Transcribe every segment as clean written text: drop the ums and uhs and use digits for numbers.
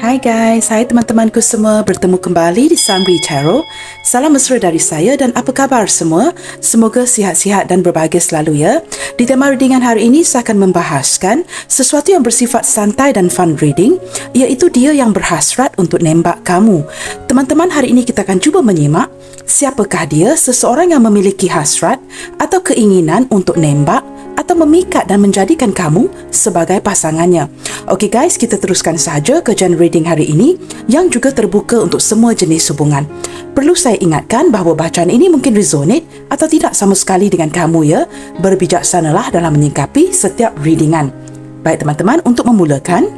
Hai guys, hai teman-temanku semua, bertemu kembali di Sunri Tarot. Salam mesra dari saya dan apa khabar semua? Semoga sihat-sihat dan berbahagia selalu ya. Di tema readingan hari ini saya akan membahaskan sesuatu yang bersifat santai dan fun reading, iaitu dia yang berhasrat untuk nembak kamu. Teman-teman, hari ini kita akan cuba menyimak siapakah dia, seseorang yang memiliki hasrat atau keinginan untuk nembak atau memikat dan menjadikan kamu sebagai pasangannya. Okey guys, kita teruskan sahaja kajian reading hari ini yang juga terbuka untuk semua jenis hubungan. Perlu saya ingatkan bahawa bacaan ini mungkin resonate atau tidak sama sekali dengan kamu ya. Berbijaksanalah dalam menyikapi setiap readingan. Baik teman-teman, untuk memulakan,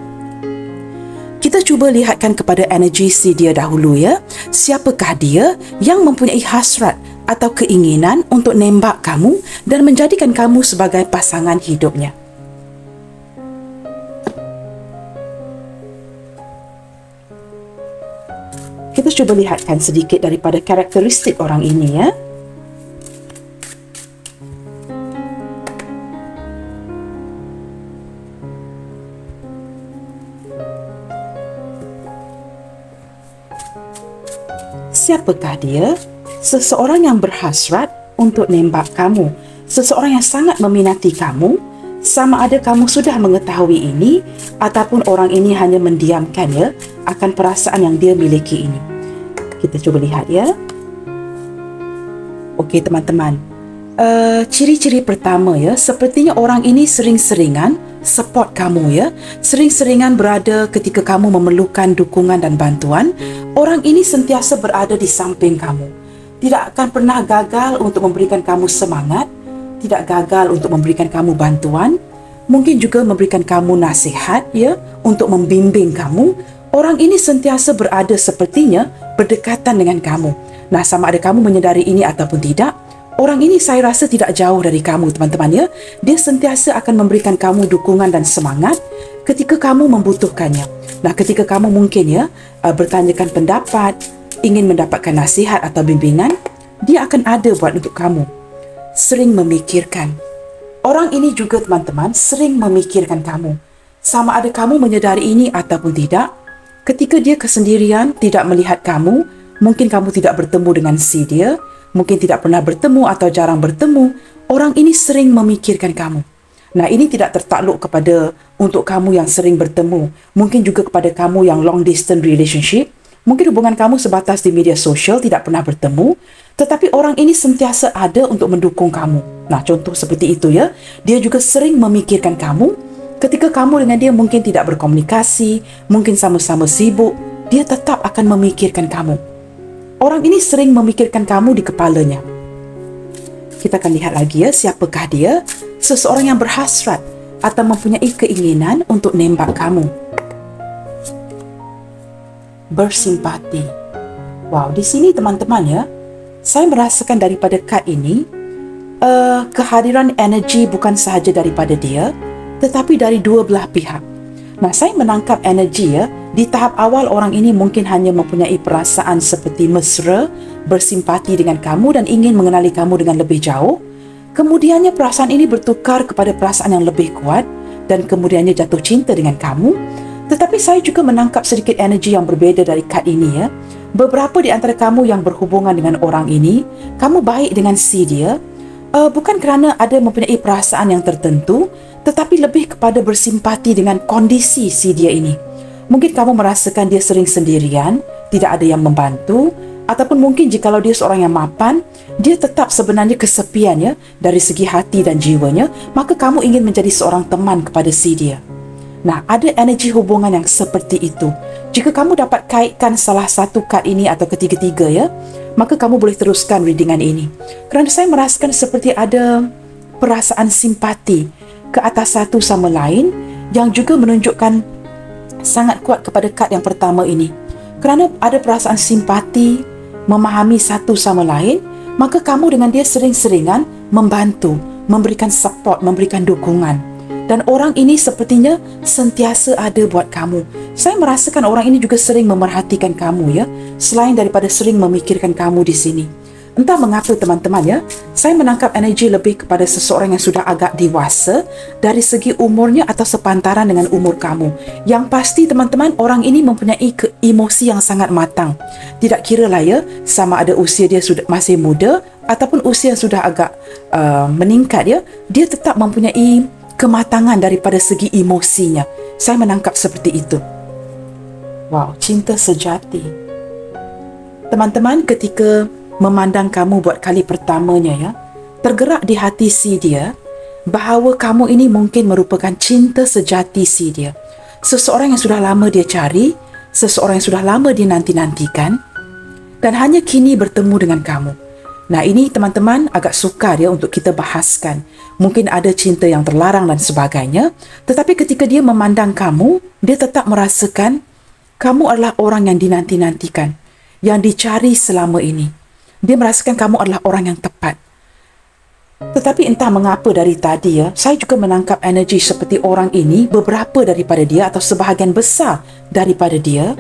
kita cuba lihatkan kepada energi si dia dahulu ya. Siapakah dia yang mempunyai hasrat atau keinginan untuk nembak kamu dan menjadikan kamu sebagai pasangan hidupnya? Kita cuba lihatkan sedikit daripada karakteristik orang ini ya. Siapakah dia? Seseorang yang berhasrat untuk nembak kamu. Seseorang yang sangat meminati kamu. Sama ada kamu sudah mengetahui ini ataupun orang ini hanya mendiamkan ya akan perasaan yang dia miliki ini. Kita cuba lihat ya. Okey teman-teman. Ciri-ciri pertama ya, sepertinya orang ini sering-seringan support kamu ya. Sering-seringan berada ketika kamu memerlukan dukungan dan bantuan. Orang ini sentiasa berada di samping kamu. Tidak akan pernah gagal untuk memberikan kamu semangat, tidak gagal untuk memberikan kamu bantuan, mungkin juga memberikan kamu nasihat ya, untuk membimbing kamu. Orang ini sentiasa berada sepertinya berdekatan dengan kamu. Nah, sama ada kamu menyedari ini ataupun tidak, orang ini saya rasa tidak jauh dari kamu teman-teman ya. Dia sentiasa akan memberikan kamu dukungan dan semangat ketika kamu membutuhkannya. Nah, ketika kamu mungkin ya bertanyakan pendapat, ingin mendapatkan nasihat atau bimbingan, dia akan ada buat untuk kamu. Sering memikirkan. Orang ini juga teman-teman sering memikirkan kamu. Sama ada kamu menyedari ini ataupun tidak, ketika dia kesendirian, tidak melihat kamu, mungkin kamu tidak bertemu dengan si dia, mungkin tidak pernah bertemu atau jarang bertemu, orang ini sering memikirkan kamu. Nah, ini tidak tertakluk kepada untuk kamu yang sering bertemu, mungkin juga kepada kamu yang long distance relationship. Mungkin hubungan kamu sebatas di media sosial, tidak pernah bertemu, tetapi orang ini sentiasa ada untuk mendukung kamu. Nah, contoh seperti itu ya. Dia juga sering memikirkan kamu. Ketika kamu dengan dia mungkin tidak berkomunikasi, mungkin sama-sama sibuk, dia tetap akan memikirkan kamu. Orang ini sering memikirkan kamu di kepalanya. Kita akan lihat lagi ya, siapakah dia? Seseorang yang berhasrat atau mempunyai keinginan untuk nembak kamu. Bersimpati. Wow, di sini teman-teman ya, saya merasakan daripada kad ini kehadiran energi bukan sahaja daripada dia, tetapi dari dua belah pihak. Nah, saya menangkap energi ya, di tahap awal orang ini mungkin hanya mempunyai perasaan seperti mesra, bersimpati dengan kamu dan ingin mengenali kamu dengan lebih jauh. Kemudiannya perasaan ini bertukar kepada perasaan yang lebih kuat dan kemudiannya jatuh cinta dengan kamu. Tetapi saya juga menangkap sedikit energi yang berbeza dari kad ini ya. Beberapa di antara kamu yang berhubungan dengan orang ini, kamu baik dengan si dia, bukan kerana ada mempunyai perasaan yang tertentu, tetapi lebih kepada bersimpati dengan kondisi si dia ini. Mungkin kamu merasakan dia sering sendirian, tidak ada yang membantu, ataupun mungkin jikalau dia seorang yang mapan, dia tetap sebenarnya kesepian ya, dari segi hati dan jiwanya, maka kamu ingin menjadi seorang teman kepada si dia. Nah, ada energi hubungan yang seperti itu. Jika kamu dapat kaitkan salah satu kad ini atau ketiga-tiga ya, maka kamu boleh teruskan readingan ini. Kerana saya merasakan seperti ada perasaan simpati ke atas satu sama lain yang juga menunjukkan sangat kuat kepada kad yang pertama ini. Kerana ada perasaan simpati, memahami satu sama lain, maka kamu dengan dia sering-seringan membantu, memberikan support, memberikan dukungan. Dan orang ini sepertinya sentiasa ada buat kamu. Saya merasakan orang ini juga sering memerhatikan kamu ya, selain daripada sering memikirkan kamu di sini. Entah mengapa teman-teman ya, saya menangkap energi lebih kepada seseorang yang sudah agak dewasa dari segi umurnya atau sepantaran dengan umur kamu. Yang pasti teman-teman, orang ini mempunyai emosi yang sangat matang. Tidak kira lah ya, sama ada usia dia sudah masih muda ataupun usia yang sudah agak meningkat ya, dia tetap mempunyai kematangan daripada segi emosinya. Saya menangkap seperti itu. Wow, cinta sejati. Teman-teman, ketika memandang kamu buat kali pertamanya ya, tergerak di hati si dia bahawa kamu ini mungkin merupakan cinta sejati si dia. Seseorang yang sudah lama dia cari, seseorang yang sudah lama dia nanti-nantikan dan hanya kini bertemu dengan kamu. Nah, ini teman-teman agak sukar ya untuk kita bahaskan. Mungkin ada cinta yang terlarang dan sebagainya, tetapi ketika dia memandang kamu, dia tetap merasakan kamu adalah orang yang dinanti-nantikan, yang dicari selama ini. Dia merasakan kamu adalah orang yang tepat. Tetapi entah mengapa dari tadi ya, saya juga menangkap energi seperti orang ini, beberapa daripada dia atau sebahagian besar daripada dia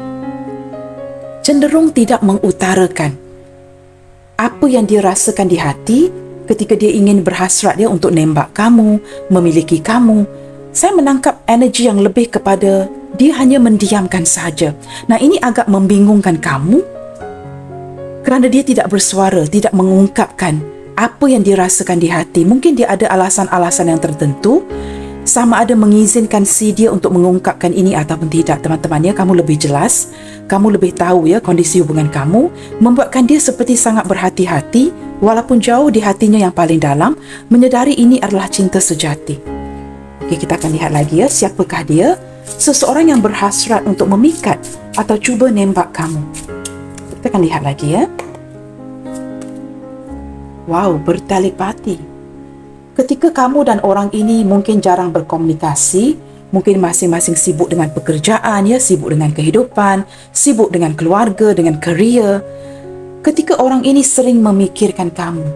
cenderung tidak mengutarakan apa yang dia rasakan di hati ketika dia ingin berhasrat dia untuk nembak kamu, memiliki kamu. Saya menangkap energi yang lebih kepada dia hanya mendiamkan saja. Nah, ini agak membingungkan kamu kerana dia tidak bersuara, tidak mengungkapkan apa yang dia rasakan di hati. Mungkin dia ada alasan-alasan yang tertentu, sama ada mengizinkan si dia untuk mengungkapkan ini ataupun tidak. Teman-teman ya, kamu lebih jelas, kamu lebih tahu ya kondisi hubungan kamu, membuatkan dia seperti sangat berhati-hati, walaupun jauh di hatinya yang paling dalam, menyedari ini adalah cinta sejati. Okey, kita akan lihat lagi ya, siapakah dia? Seseorang yang berhasrat untuk memikat atau cuba nembak kamu. Kita akan lihat lagi ya. Wow, bertelepati. Ketika kamu dan orang ini mungkin jarang berkomunikasi, mungkin masing-masing sibuk dengan pekerjaan ya, sibuk dengan kehidupan, sibuk dengan keluarga, dengan kerjaya. Ketika orang ini sering memikirkan kamu,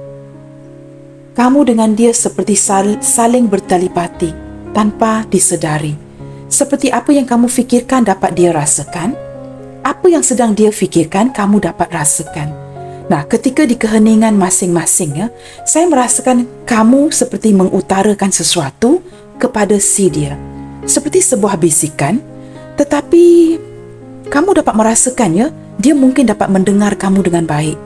kamu dengan dia seperti saling bertelepati tanpa disedari. Seperti apa yang kamu fikirkan dapat dia rasakan. Apa yang sedang dia fikirkan, kamu dapat rasakan. Nah, ketika di keheningan masing-masing ya, saya merasakan kamu seperti mengutarakan sesuatu kepada si dia. Seperti sebuah bisikan, tetapi kamu dapat merasakan ya, dia mungkin dapat mendengar kamu dengan baik.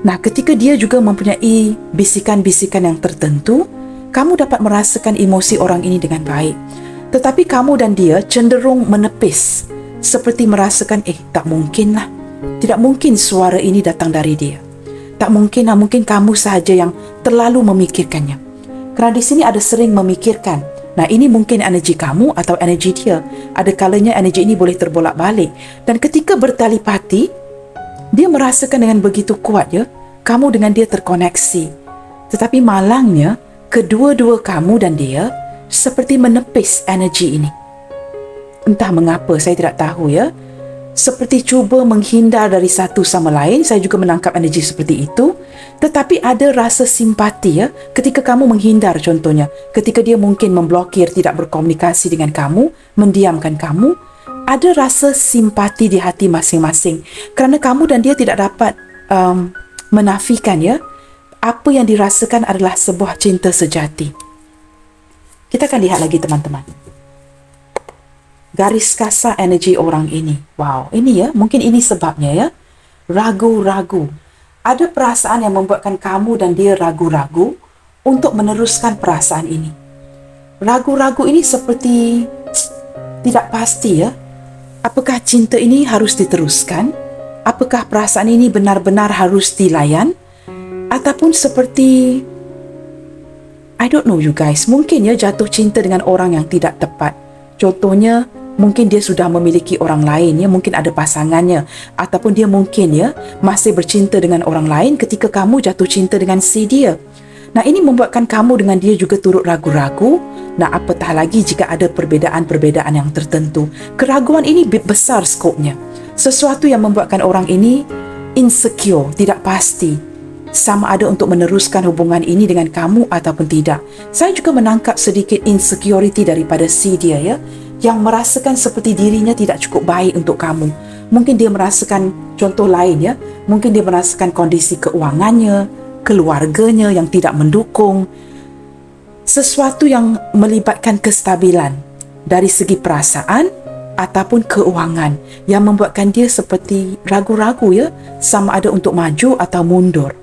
Nah, ketika dia juga mempunyai bisikan-bisikan yang tertentu, kamu dapat merasakan emosi orang ini dengan baik. Tetapi kamu dan dia cenderung menepis, seperti merasakan, tak mungkin lah. Tidak mungkin suara ini datang dari dia. Tak mungkin lah, mungkin kamu sahaja yang terlalu memikirkannya. Kerana di sini ada sering memikirkan. Nah, ini mungkin energi kamu atau energi dia. Ada kalanya energi ini boleh terbolak-balik. Dan ketika bertelepati, dia merasakan dengan begitu kuat ya, kamu dengan dia terkoneksi. Tetapi malangnya, kedua-dua kamu dan dia seperti menepis energi ini. Entah mengapa, saya tidak tahu ya. Seperti cuba menghindar dari satu sama lain. Saya juga menangkap energi seperti itu. Tetapi ada rasa simpati ya, ketika kamu menghindar contohnya. Ketika dia mungkin memblokir, tidak berkomunikasi dengan kamu, mendiamkan kamu, ada rasa simpati di hati masing-masing. Kerana kamu dan dia tidak dapat menafikan ya, apa yang dirasakan adalah sebuah cinta sejati. Kita akan lihat lagi teman-teman. Garis kasar energi orang ini. Wow, ini ya, mungkin ini sebabnya ya. Ragu-ragu. Ada perasaan yang membuatkan kamu dan dia ragu-ragu untuk meneruskan perasaan ini. Ragu-ragu ini seperti tidak pasti ya. Apakah cinta ini harus diteruskan? Apakah perasaan ini benar-benar harus dilayan? Ataupun seperti, I don't know you guys, mungkin ya jatuh cinta dengan orang yang tidak tepat. Contohnya, mungkin dia sudah memiliki orang lain ya, mungkin ada pasangannya, ataupun dia mungkin ya masih bercinta dengan orang lain ketika kamu jatuh cinta dengan si dia. Nah, ini membuatkan kamu dengan dia juga turut ragu-ragu. Nah, apatah lagi jika ada perbezaan-perbezaan yang tertentu. Keraguan ini besar skopnya. Sesuatu yang membuatkan orang ini insecure, tidak pasti sama ada untuk meneruskan hubungan ini dengan kamu ataupun tidak. Saya juga menangkap sedikit insecurity daripada si dia ya, yang merasakan seperti dirinya tidak cukup baik untuk kamu. Mungkin dia merasakan contoh lain ya, Mungkin dia merasakan kondisi keuangannya, keluarganya yang tidak mendukung, sesuatu yang melibatkan kestabilan dari segi perasaan ataupun keuangan yang membuatkan dia seperti ragu-ragu ya, sama ada untuk maju atau mundur.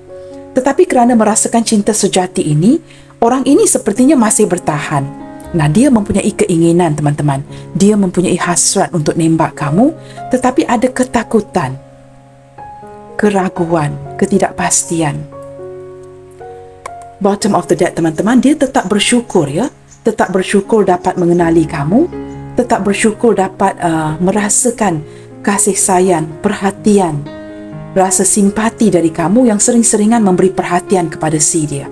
Tetapi kerana merasakan cinta sejati ini, orang ini sepertinya masih bertahan. Nah, dia mempunyai keinginan, teman-teman. Dia mempunyai hasrat untuk nembak kamu, tetapi ada ketakutan, keraguan, ketidakpastian. Bottom of the deck, teman-teman, dia tetap bersyukur ya. Tetap bersyukur dapat mengenali kamu, tetap bersyukur dapat merasakan kasih sayang, perhatian, rasa simpati dari kamu yang sering-seringan memberi perhatian kepada si dia.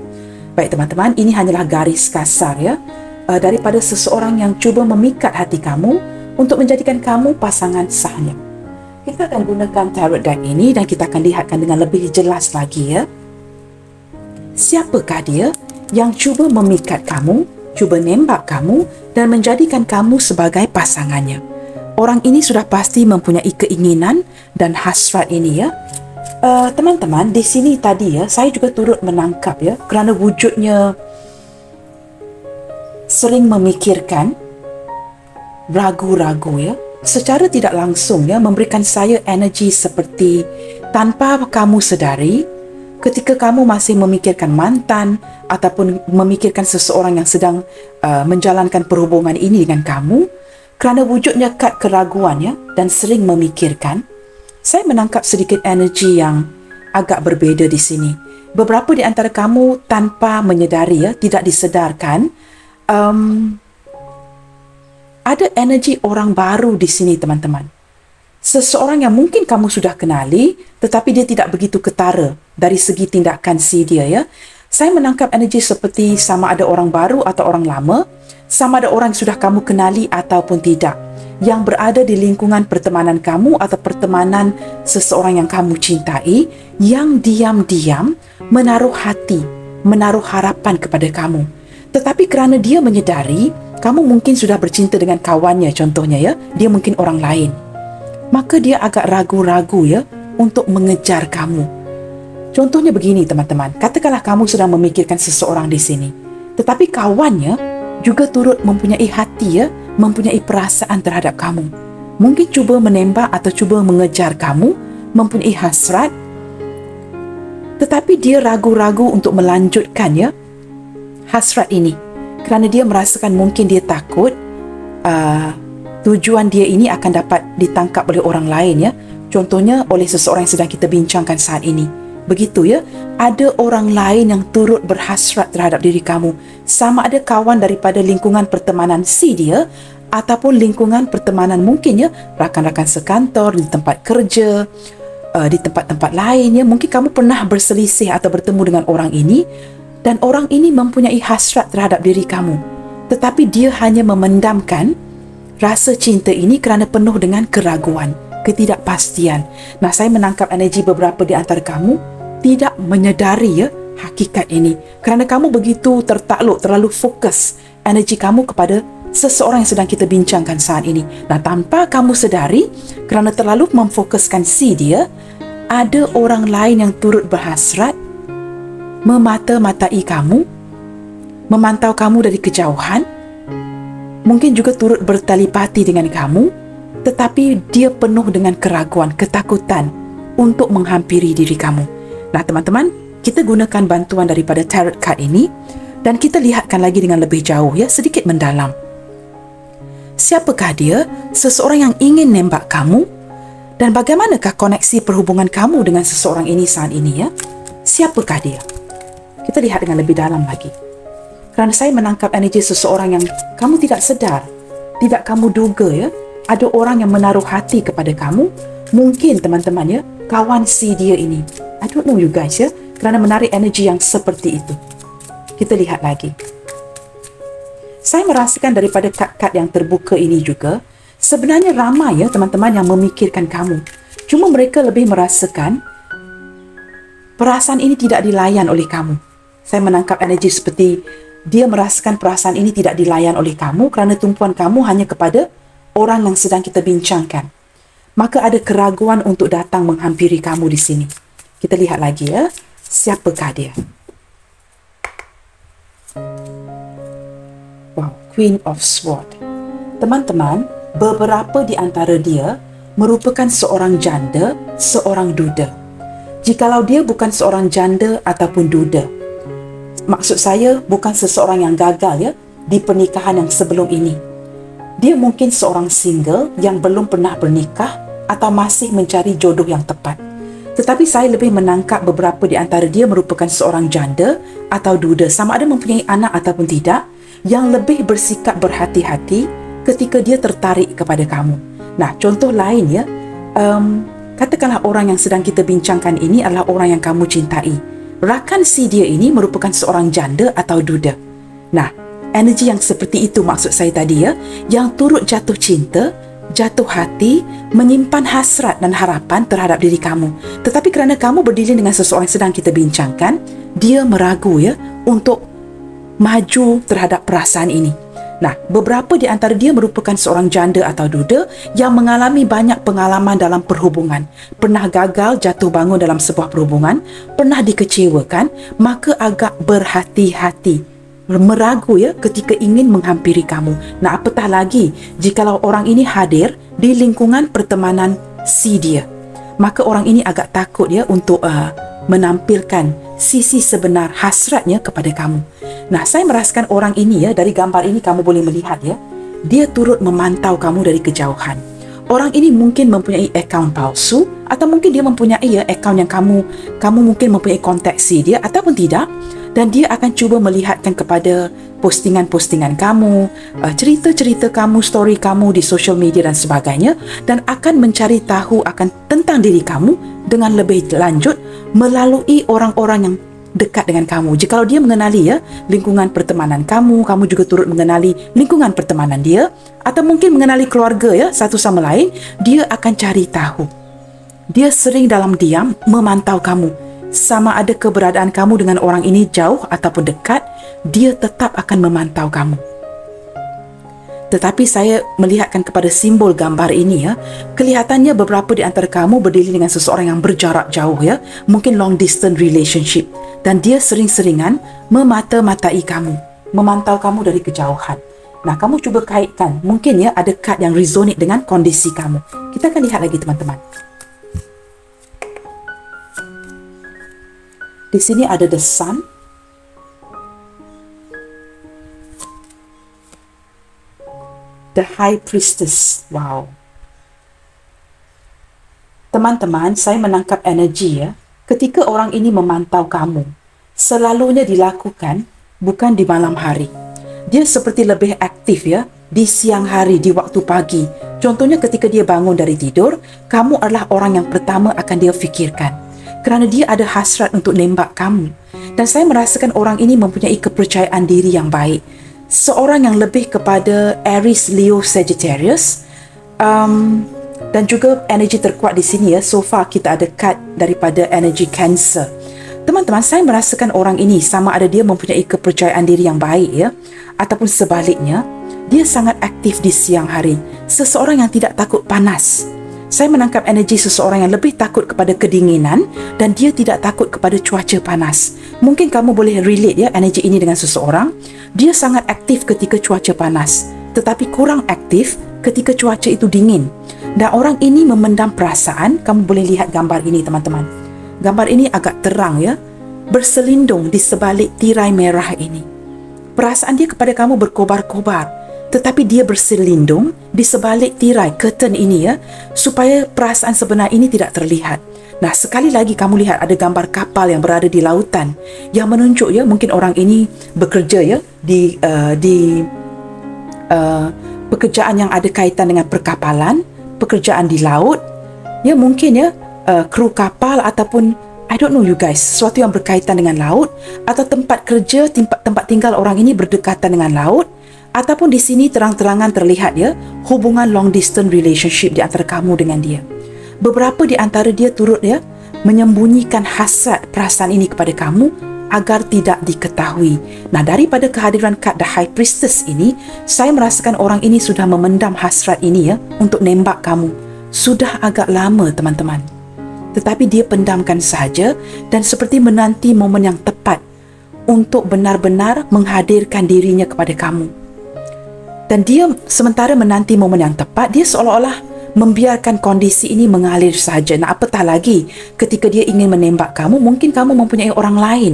Baik teman-teman, ini hanyalah garis kasar ya, daripada seseorang yang cuba memikat hati kamu untuk menjadikan kamu pasangan sahnya. Kita akan gunakan tarot deck ini dan kita akan lihatkan dengan lebih jelas lagi ya. Siapakah dia yang cuba memikat kamu, cuba nembak kamu dan menjadikan kamu sebagai pasangannya? Orang ini sudah pasti mempunyai keinginan dan hasrat ini ya. Teman-teman, di sini tadi ya, saya juga turut menangkap ya, kerana wujudnya sering memikirkan, ragu-ragu ya, secara tidak langsung ya, memberikan saya energi seperti tanpa kamu sedari, ketika kamu masih memikirkan mantan ataupun memikirkan seseorang yang sedang menjalankan perhubungan ini dengan kamu, kerana wujudnya kad keraguan ya, dan sering memikirkan, saya menangkap sedikit energi yang agak berbeza di sini. Beberapa di antara kamu tanpa menyedari ya, tidak disedarkan, ada energi orang baru di sini teman-teman. Seseorang yang mungkin kamu sudah kenali, tetapi dia tidak begitu ketara dari segi tindakan si dia ya. Saya menangkap energi seperti sama ada orang baru atau orang lama, sama ada orang yang sudah kamu kenali ataupun tidak, yang berada di lingkungan pertemanan kamu atau pertemanan seseorang yang kamu cintai, yang diam-diam menaruh hati, menaruh harapan kepada kamu. Tetapi kerana dia menyedari, kamu mungkin sudah bercinta dengan kawannya contohnya ya, dia mungkin orang lain, maka dia agak ragu-ragu ya untuk mengejar kamu. Contohnya begini teman-teman, katakanlah kamu sedang memikirkan seseorang di sini, tetapi kawannya juga turut mempunyai hati ya, mempunyai perasaan terhadap kamu. Mungkin cuba menembak atau cuba mengejar kamu, mempunyai hasrat, tetapi dia ragu-ragu untuk melanjutkan ya hasrat ini, kerana dia merasakan mungkin dia takut tujuan dia ini akan dapat ditangkap oleh orang lain ya, contohnya oleh seseorang yang sedang kita bincangkan saat ini. Begitu ya, ada orang lain yang turut berhasrat terhadap diri kamu, sama ada kawan daripada lingkungan pertemanan si dia ataupun lingkungan pertemanan mungkin ya, rakan-rakan sekantor, di tempat kerja, di tempat-tempat lain ya. Mungkin kamu pernah berselisih atau bertemu dengan orang ini, dan orang ini mempunyai hasrat terhadap diri kamu, tetapi dia hanya memendamkan rasa cinta ini kerana penuh dengan keraguan, ketidakpastian. Nah, saya menangkap energi beberapa di antara kamu tidak menyedari ya hakikat ini, kerana kamu begitu tertakluk, terlalu fokus energi kamu kepada seseorang yang sedang kita bincangkan saat ini. Nah, tanpa kamu sedari, kerana terlalu memfokuskan si dia, ada orang lain yang turut berhasrat, memata-matai kamu, memantau kamu dari kejauhan, mungkin juga turut bertalipati dengan kamu, tetapi dia penuh dengan keraguan, ketakutan untuk menghampiri diri kamu. Nah teman-teman, kita gunakan bantuan daripada tarot card ini dan kita lihatkan lagi dengan lebih jauh ya, sedikit mendalam. Siapakah dia? Seseorang yang ingin nembak kamu, dan bagaimanakah koneksi perhubungan kamu dengan seseorang ini saat ini ya? Siapakah dia? Kita lihat dengan lebih dalam lagi. Kerana saya menangkap energi seseorang yang kamu tidak sedar, tidak kamu duga ya, ada orang yang menaruh hati kepada kamu. Mungkin teman-teman ya, kawan si dia ini. I don't know you guys ya, kerana menarik energi yang seperti itu. Kita lihat lagi. Saya merasakan daripada kad-kad yang terbuka ini juga, sebenarnya ramai ya teman-teman yang memikirkan kamu. Cuma mereka lebih merasakan perasaan ini tidak dilayan oleh kamu. Saya menangkap energi seperti dia merasakan perasaan ini tidak dilayan oleh kamu kerana tumpuan kamu hanya kepada orang yang sedang kita bincangkan. Maka ada keraguan untuk datang menghampiri kamu di sini. Kita lihat lagi ya, siapakah dia? Wow, Queen of Sword. Teman-teman, beberapa di antara dia merupakan seorang janda, seorang duda. Jikalau dia bukan seorang janda ataupun duda, maksud saya bukan seseorang yang gagal ya di pernikahan yang sebelum ini. Dia mungkin seorang single yang belum pernah bernikah atau masih mencari jodoh yang tepat. Tetapi saya lebih menangkap beberapa di antara dia merupakan seorang janda atau duda, sama ada mempunyai anak ataupun tidak, yang lebih bersikap berhati-hati ketika dia tertarik kepada kamu. Nah, contoh lain ya, katakanlah orang yang sedang kita bincangkan ini adalah orang yang kamu cintai. Rakan si dia ini merupakan seorang janda atau duda. Nah, energi yang seperti itu maksud saya tadi ya, yang turut jatuh cinta, jatuh hati, menyimpan hasrat dan harapan terhadap diri kamu. Tetapi kerana kamu berdiri dengan seseorang yang sedang kita bincangkan, dia meragu ya untuk maju terhadap perasaan ini. Nah, beberapa di antara dia merupakan seorang janda atau duda yang mengalami banyak pengalaman dalam perhubungan. Pernah gagal jatuh bangun dalam sebuah perhubungan, pernah dikecewakan, maka agak berhati-hati, meragu ya ketika ingin menghampiri kamu. Nah, apatah lagi jikalau orang ini hadir di lingkungan pertemanan si dia, maka orang ini agak takut ya untuk menampilkan sisi sebenar hasratnya kepada kamu. Nah, saya merasakan orang ini ya, dari gambar ini kamu boleh melihat ya, dia turut memantau kamu dari kejauhan. Orang ini mungkin mempunyai akaun palsu, atau mungkin dia mempunyai ya akaun yang kamu mungkin mempunyai kontak si dia ataupun tidak. Dan dia akan cuba melihatkan kepada postingan-postingan kamu, cerita-cerita kamu, story kamu di social media dan sebagainya, dan akan mencari tahu akan tentang diri kamu dengan lebih lanjut melalui orang-orang yang dekat dengan kamu. Jikalau dia mengenali ya lingkungan pertemanan kamu, kamu juga turut mengenali lingkungan pertemanan dia, atau mungkin mengenali keluarga ya satu sama lain, dia akan cari tahu. Dia sering dalam diam memantau kamu. Sama ada keberadaan kamu dengan orang ini jauh ataupun dekat, dia tetap akan memantau kamu. Tetapi saya melihatkan kepada simbol gambar ini ya, kelihatannya beberapa di antara kamu berdiri dengan seseorang yang berjarak jauh ya, mungkin long distance relationship, dan dia sering-seringan memata-matai kamu, memantau kamu dari kejauhan. Nah, kamu cuba kaitkan, mungkin ya ada kad yang resonate dengan kondisi kamu. Kita akan lihat lagi teman-teman. Di sini ada the sun, the high priestess. Wow. Teman-teman, saya menangkap energi ya, ketika orang ini memantau kamu, selalunya dilakukan bukan di malam hari. Dia seperti lebih aktif ya, di siang hari, di waktu pagi. Contohnya ketika dia bangun dari tidur, kamu adalah orang yang pertama akan dia fikirkan. Kerana dia ada hasrat untuk nembak kamu. Dan saya merasakan orang ini mempunyai kepercayaan diri yang baik. Seorang yang lebih kepada Aries, Leo, Sagittarius. Dan juga energi terkuat di sini ya. So far kita ada kad daripada energi Cancer. Teman-teman, saya merasakan orang ini sama ada dia mempunyai kepercayaan diri yang baik ya, ataupun sebaliknya, dia sangat aktif di siang hari. Seseorang yang tidak takut panas. Saya menangkap energi seseorang yang lebih takut kepada kedinginan dan dia tidak takut kepada cuaca panas. Mungkin kamu boleh relate ya energi ini dengan seseorang. Dia sangat aktif ketika cuaca panas, tetapi kurang aktif ketika cuaca itu dingin. Dan orang ini memendam perasaan. Kamu boleh lihat gambar ini teman-teman. Gambar ini agak terang ya, berselindung di sebalik tirai merah ini. Perasaan dia kepada kamu berkobar-kobar, tetapi dia berselindung di sebalik tirai curtain ini ya, supaya perasaan sebenar ini tidak terlihat. Nah, sekali lagi kamu lihat ada gambar kapal yang berada di lautan yang menunjuk ya, mungkin orang ini bekerja ya di pekerjaan yang ada kaitan dengan perkapalan, pekerjaan di laut ya, mungkin ya kru kapal ataupun I don't know you guys, sesuatu yang berkaitan dengan laut, atau tempat kerja, tempat tinggal orang ini berdekatan dengan laut. Ataupun di sini terang-terangan terlihat ya hubungan long distance relationship di antara kamu dengan dia. Beberapa di antara dia turut ya menyembunyikan hasrat perasaan ini kepada kamu agar tidak diketahui. Nah, daripada kehadiran kad The High Priestess ini, saya merasakan orang ini sudah memendam hasrat ini ya untuk nembak kamu. Sudah agak lama teman-teman. tetapi dia pendamkan sahaja dan seperti menanti momen yang tepat untuk benar-benar menghadirkan dirinya kepada kamu. Dan dia sementara menanti momen yang tepat, dia seolah-olah membiarkan kondisi ini mengalir sahaja. Nah, apatah lagi ketika dia ingin menembak kamu, mungkin kamu mempunyai orang lain.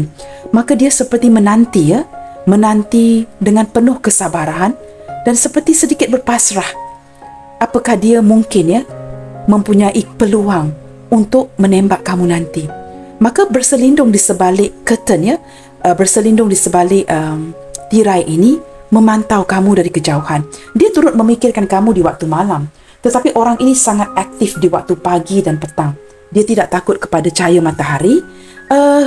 Maka dia seperti menanti, menanti dengan penuh kesabaran dan seperti sedikit berpasrah. Apakah dia mungkin mempunyai peluang untuk menembak kamu nanti. Maka berselindung di sebalik curtain, berselindung di sebalik tirai ini, memantau kamu dari kejauhan. Dia turut memikirkan kamu di waktu malam. Tetapi orang ini sangat aktif di waktu pagi dan petang. Dia tidak takut kepada cahaya matahari.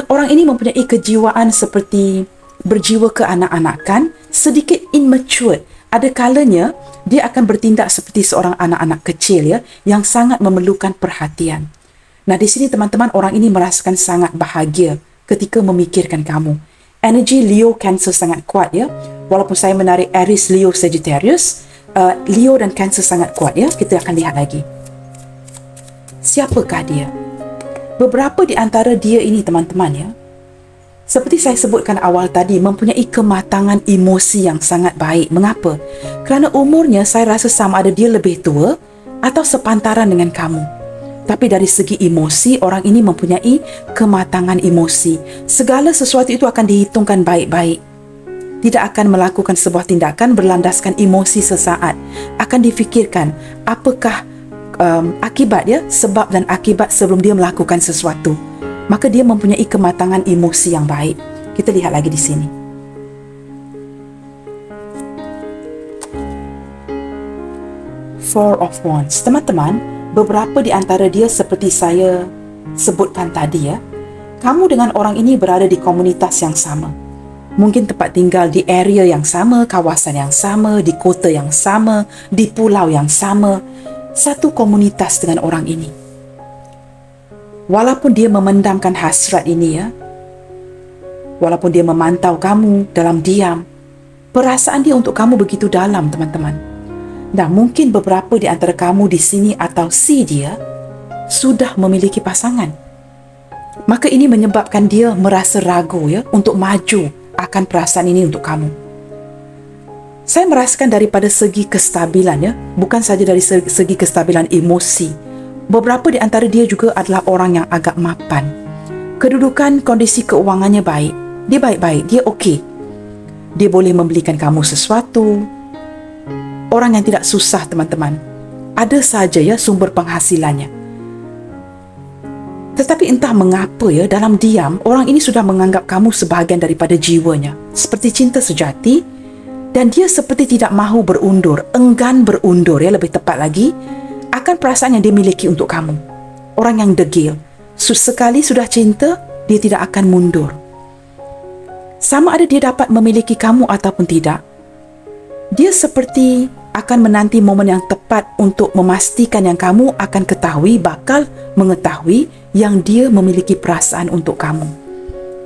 Orang ini mempunyai kejiwaan seperti berjiwa keanak-anakan, sedikit immature. Ada kalanya dia akan bertindak seperti seorang anak-anak kecil yang sangat memerlukan perhatian. Nah, di sini teman-teman, orang ini merasakan sangat bahagia ketika memikirkan kamu. Energi Leo Cancer sangat kuat Walaupun saya menarik Aries, Leo, Sagittarius, Leo dan Cancer sangat kuat Kita akan lihat lagi. Siapakah dia? Beberapa di antara dia ini teman-teman seperti saya sebutkan awal tadi, mempunyai kematangan emosi yang sangat baik. Mengapa? Kerana umurnya saya rasa sama ada dia lebih tua atau sepantaran dengan kamu. Tapi dari segi emosi, orang ini mempunyai kematangan emosi. Segala sesuatu itu akan dihitungkan baik-baik. Tidak akan melakukan sebuah tindakan berlandaskan emosi sesaat. Akan difikirkan apakah akibat sebab dan akibat sebelum dia melakukan sesuatu. Maka dia mempunyai kematangan emosi yang baik. Kita lihat lagi di sini. Four of Wands. Teman-teman, beberapa di antara dia seperti saya sebutkan tadi kamu dengan orang ini berada di komunitas yang sama. Mungkin tempat tinggal di area yang sama, kawasan yang sama, di kota yang sama, di pulau yang sama. Satu komunitas dengan orang ini. Walaupun dia memendamkan hasrat ini walaupun dia memantau kamu dalam diam, perasaan dia untuk kamu begitu dalam, teman-teman. Dan mungkin beberapa di antara kamu di sini atau si dia sudah memiliki pasangan. Maka ini menyebabkan dia merasa ragu untuk maju akan perasaan ini untuk kamu. Saya merasakan daripada segi kestabilan bukan saja dari segi kestabilan emosi. Beberapa di antara dia juga adalah orang yang agak mapan. Kedudukan kondisi keuangannya baik. Dia baik-baik, dia okey. Dia boleh membelikan kamu sesuatu. Orang yang tidak susah, teman-teman. Ada saja sumber penghasilannya. Tetapi entah mengapa dalam diam, orang ini sudah menganggap kamu sebahagian daripada jiwanya. Seperti cinta sejati. Dan dia seperti tidak mahu berundur, enggan berundur lebih tepat lagi, akan perasaan yang dia miliki untuk kamu. Orang yang degil. Sekali sudah cinta, dia tidak akan mundur. Sama ada dia dapat memiliki kamu ataupun tidak, dia seperti akan menanti momen yang tepat untuk memastikan yang kamu akan ketahui, bakal mengetahui yang dia memiliki perasaan untuk kamu.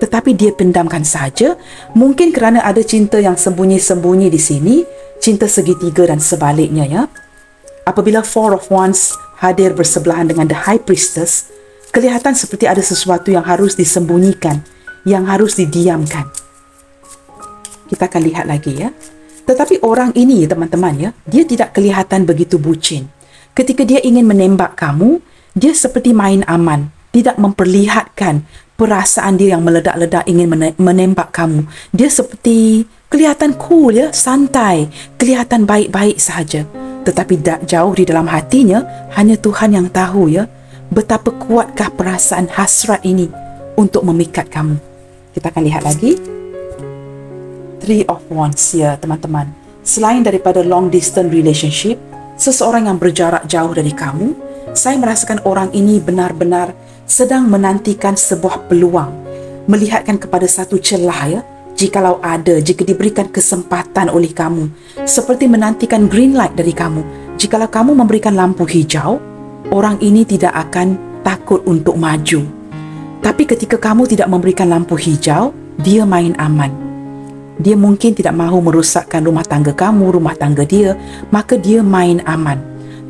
Tetapi dia pendamkan saja, mungkin kerana ada cinta yang sembunyi-sembunyi di sini, cinta segitiga dan sebaliknya Apabila Four of Wands hadir bersebelahan dengan The High Priestess, kelihatan seperti ada sesuatu yang harus disembunyikan, yang harus didiamkan. Kita akan lihat lagi Tetapi orang ini teman-teman dia tidak kelihatan begitu bucin. Ketika dia ingin menembak kamu, dia seperti main aman, tidak memperlihatkan perasaan dia yang meledak-ledak ingin menembak kamu. Dia seperti kelihatan cool santai, kelihatan baik-baik sahaja. Tetapi tak jauh di dalam hatinya, hanya Tuhan yang tahu betapa kuatkah perasaan hasrat ini untuk memikat kamu. Kita akan lihat lagi. Three of Wands teman-teman. Selain daripada long distance relationship, seseorang yang berjarak jauh dari kamu, saya merasakan orang ini benar-benar sedang menantikan sebuah peluang, melihatkan kepada satu celah jikalau ada, jika diberikan kesempatan oleh kamu, seperti menantikan green light dari kamu. Jikalau kamu memberikan lampu hijau, orang ini tidak akan takut untuk maju. Tapi ketika kamu tidak memberikan lampu hijau, dia main aman. Dia mungkin tidak mahu merosakkan rumah tangga kamu, rumah tangga dia, maka dia main aman.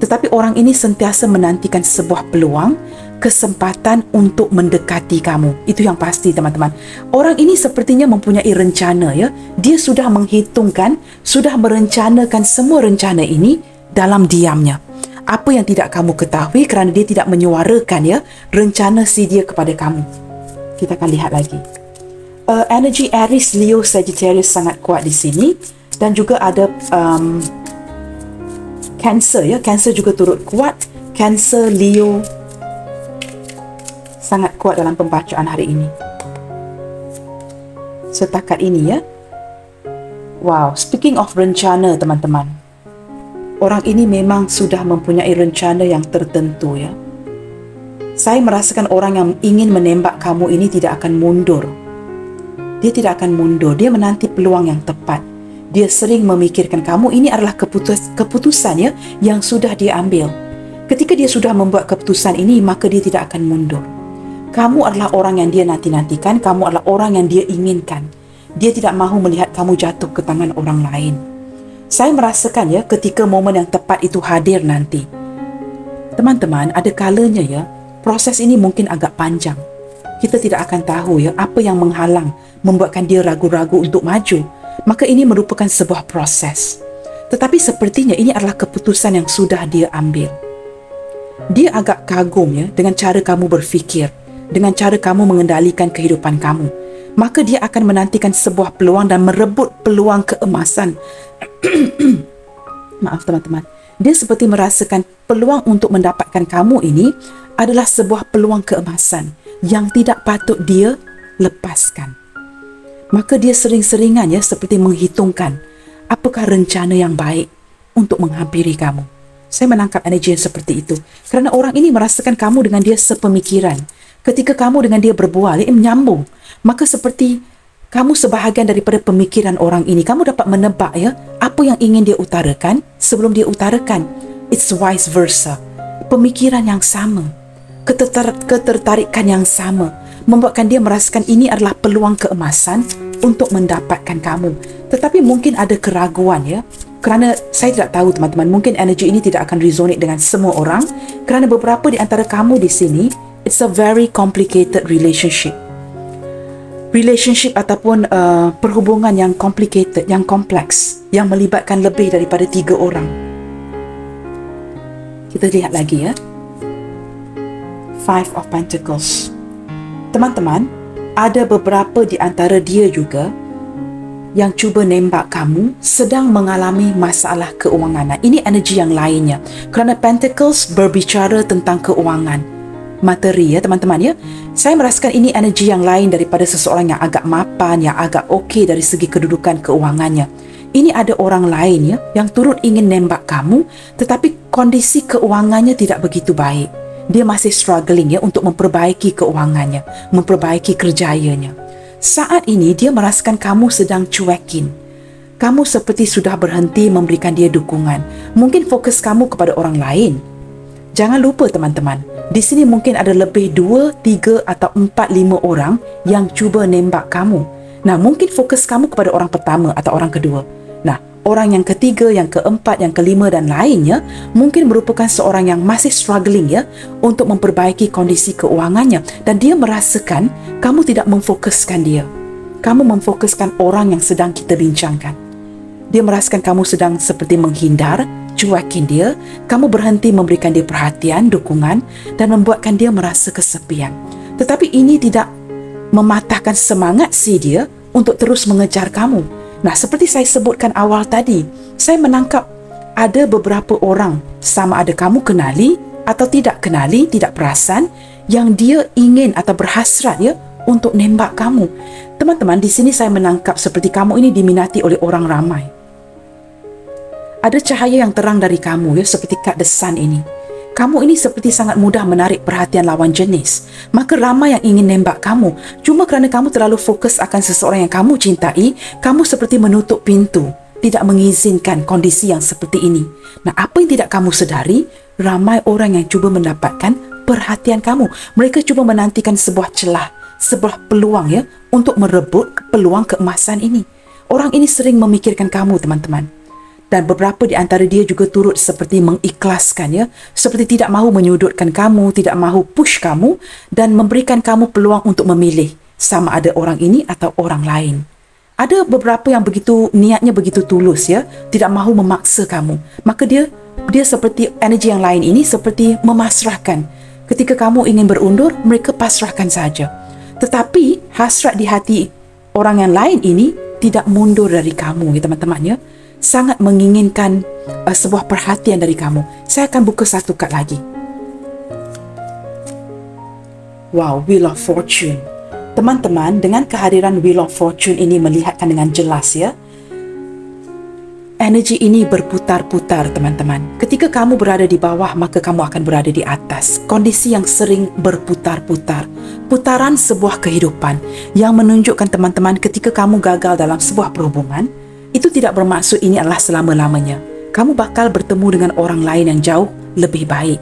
Tetapi orang ini sentiasa menantikan sebuah peluang, kesempatan untuk mendekati kamu. Itu yang pasti, teman-teman. Orang ini sepertinya mempunyai rencana, ya. Dia sudah menghitungkan, sudah merencanakan semua rencana ini dalam diamnya. Apa yang tidak kamu ketahui kerana dia tidak menyuarakan, ya, rencana si dia kepada kamu. Kita akan lihat lagi. Energi Aries, Leo, Sagittarius sangat kuat di sini. Dan juga ada Cancer, ya. Cancer juga turut kuat. Cancer, Leo sangat kuat dalam pembacaan hari ini. Setakat ini, ya. Wow, speaking of rencana, teman-teman. Orang ini memang sudah mempunyai rencana yang tertentu, ya. Saya merasakan orang yang ingin menembak kamu ini tidak akan mundur. Dia tidak akan mundur. Dia menanti peluang yang tepat. Dia sering memikirkan kamu. Ini adalah keputusan, ya, yang sudah dia ambil. Ketika dia sudah membuat keputusan ini, maka dia tidak akan mundur. Kamu adalah orang yang dia nanti-nantikan. Kamu adalah orang yang dia inginkan. Dia tidak mahu melihat kamu jatuh ke tangan orang lain. Saya merasakan, ya, ketika momen yang tepat itu hadir nanti. Teman-teman, ada kalanya, ya, proses ini mungkin agak panjang. Kita tidak akan tahu, ya, apa yang menghalang, membuatkan dia ragu-ragu untuk maju. Maka ini merupakan sebuah proses. Tetapi sepertinya ini adalah keputusan yang sudah dia ambil. Dia agak kagum, ya, dengan cara kamu berfikir, dengan cara kamu mengendalikan kehidupan kamu. Maka dia akan menantikan sebuah peluang dan merebut peluang keemasan. Maaf, teman-teman. Dia seperti merasakan peluang untuk mendapatkan kamu ini adalah sebuah peluang keemasan yang tidak patut dia lepaskan. Maka dia sering-seringan, ya, seperti menghitungkan apakah rencana yang baik untuk menghampiri kamu. Saya menangkap energi yang seperti itu. Kerana orang ini merasakan kamu dengan dia sepemikiran. Ketika kamu dengan dia berbual, dia menyambung. Maka seperti kamu sebahagian daripada pemikiran orang ini. Kamu dapat menebak, ya, apa yang ingin dia utarakan sebelum dia utarakan. It's vice versa. Pemikiran yang sama. Ketertarikan yang sama. Membuatkan dia merasakan ini adalah peluang keemasan untuk mendapatkan kamu. Tetapi mungkin ada keraguan, ya. Kerana saya tidak tahu, teman-teman, mungkin energi ini tidak akan resonate dengan semua orang. Kerana beberapa di antara kamu di sini, it's a very complicated relationship. Relationship ataupun perhubungan yang complicated, yang kompleks, yang melibatkan lebih daripada 3 orang. Kita lihat lagi, ya. Five of Pentacles. Teman-teman, ada beberapa di antara dia juga yang cuba nembak kamu sedang mengalami masalah keuangan. Ini energi yang lainnya. Kerana Pentacles berbicara tentang keuangan, materi, ya, teman-teman, ya. Saya merasakan ini energi yang lain daripada seseorang yang agak mapan, yang agak okey dari segi kedudukan keuangannya. Ini ada orang lain, ya, yang turut ingin nembak kamu, tetapi kondisi keuangannya tidak begitu baik. Dia masih struggling, ya, untuk memperbaiki keuangannya, memperbaiki kerjayanya. Saat ini dia merasakan kamu sedang cuekin. Kamu seperti sudah berhenti memberikan dia dukungan. Mungkin fokus kamu kepada orang lain. Jangan lupa, teman-teman, di sini mungkin ada lebih 2, 3 atau 4, 5 orang yang cuba nembak kamu. Nah, mungkin fokus kamu kepada orang pertama atau orang kedua. Nah, orang yang ketiga, yang keempat, yang kelima dan lainnya mungkin merupakan seorang yang masih struggling, ya, untuk memperbaiki kondisi keuangannya. Dan dia merasakan kamu tidak memfokuskan dia. Kamu memfokuskan orang yang sedang kita bincangkan. Dia merasakan kamu sedang seperti menghindar, cuekin dia. Kamu berhenti memberikan dia perhatian, dukungan, dan membuatkan dia merasa kesepian. Tetapi ini tidak mematahkan semangat si dia untuk terus mengejar kamu. Nah, seperti saya sebutkan awal tadi, saya menangkap ada beberapa orang, sama ada kamu kenali atau tidak kenali, tidak perasan, yang dia ingin atau berhasrat, ya, untuk nembak kamu. Teman-teman, di sini saya menangkap seperti kamu ini diminati oleh orang ramai. Ada cahaya yang terang dari kamu, ya, seperti kat the sun ini. Kamu ini seperti sangat mudah menarik perhatian lawan jenis. Maka ramai yang ingin nembak kamu. Cuma kerana kamu terlalu fokus akan seseorang yang kamu cintai, kamu seperti menutup pintu, tidak mengizinkan kondisi yang seperti ini. Nah, apa yang tidak kamu sedari, ramai orang yang cuba mendapatkan perhatian kamu. Mereka cuba menantikan sebuah celah, sebuah peluang, ya, untuk merebut peluang keemasan ini. Orang ini sering memikirkan kamu, teman-teman. dan beberapa di antara dia juga turut seperti mengikhlaskan, ya, seperti tidak mahu menyudutkan kamu, tidak mahu push kamu dan memberikan kamu peluang untuk memilih sama ada orang ini atau orang lain. Ada beberapa yang begitu niatnya begitu tulus, ya, tidak mahu memaksa kamu. Maka dia seperti energi yang lain ini seperti memasrahkan. Ketika kamu ingin berundur, mereka pasrahkan saja. Tetapi hasrat di hati orang yang lain ini tidak mundur dari kamu, ya teman-teman, ya. Sangat menginginkan sebuah perhatian dari kamu. Saya akan buka satu kad lagi. Wow, Wheel of Fortune. Teman-teman, dengan kehadiran Wheel of Fortune ini melihatkan dengan jelas, ya, energi ini berputar-putar, teman-teman. Ketika kamu berada di bawah, maka kamu akan berada di atas. Kondisi yang sering berputar-putar. Putaran sebuah kehidupan yang menunjukkan, teman-teman, ketika kamu gagal dalam sebuah perhubungan, itu tidak bermaksud ini adalah selama-lamanya. Kamu bakal bertemu dengan orang lain yang jauh lebih baik.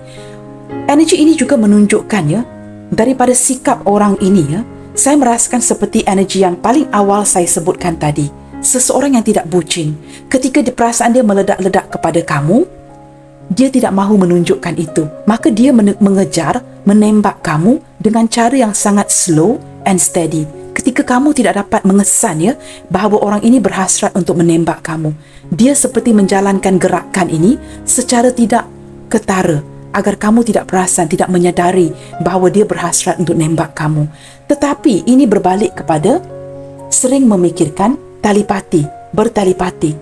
Energi ini juga menunjukkan, ya, daripada sikap orang ini, ya, saya merasakan seperti energi yang paling awal saya sebutkan tadi. Seseorang yang tidak bucin. Ketika perasaan dia meledak-ledak kepada kamu, dia tidak mahu menunjukkan itu. Maka dia mengejar, menembak kamu dengan cara yang sangat slow and steady. Ketika kamu tidak dapat mengesan, ya, bahawa orang ini berhasrat untuk menembak kamu, dia seperti menjalankan gerakan ini secara tidak ketara agar kamu tidak perasan, tidak menyadari bahawa dia berhasrat untuk nembak kamu. Tetapi ini berbalik kepada sering memikirkan talipati, bertalipati.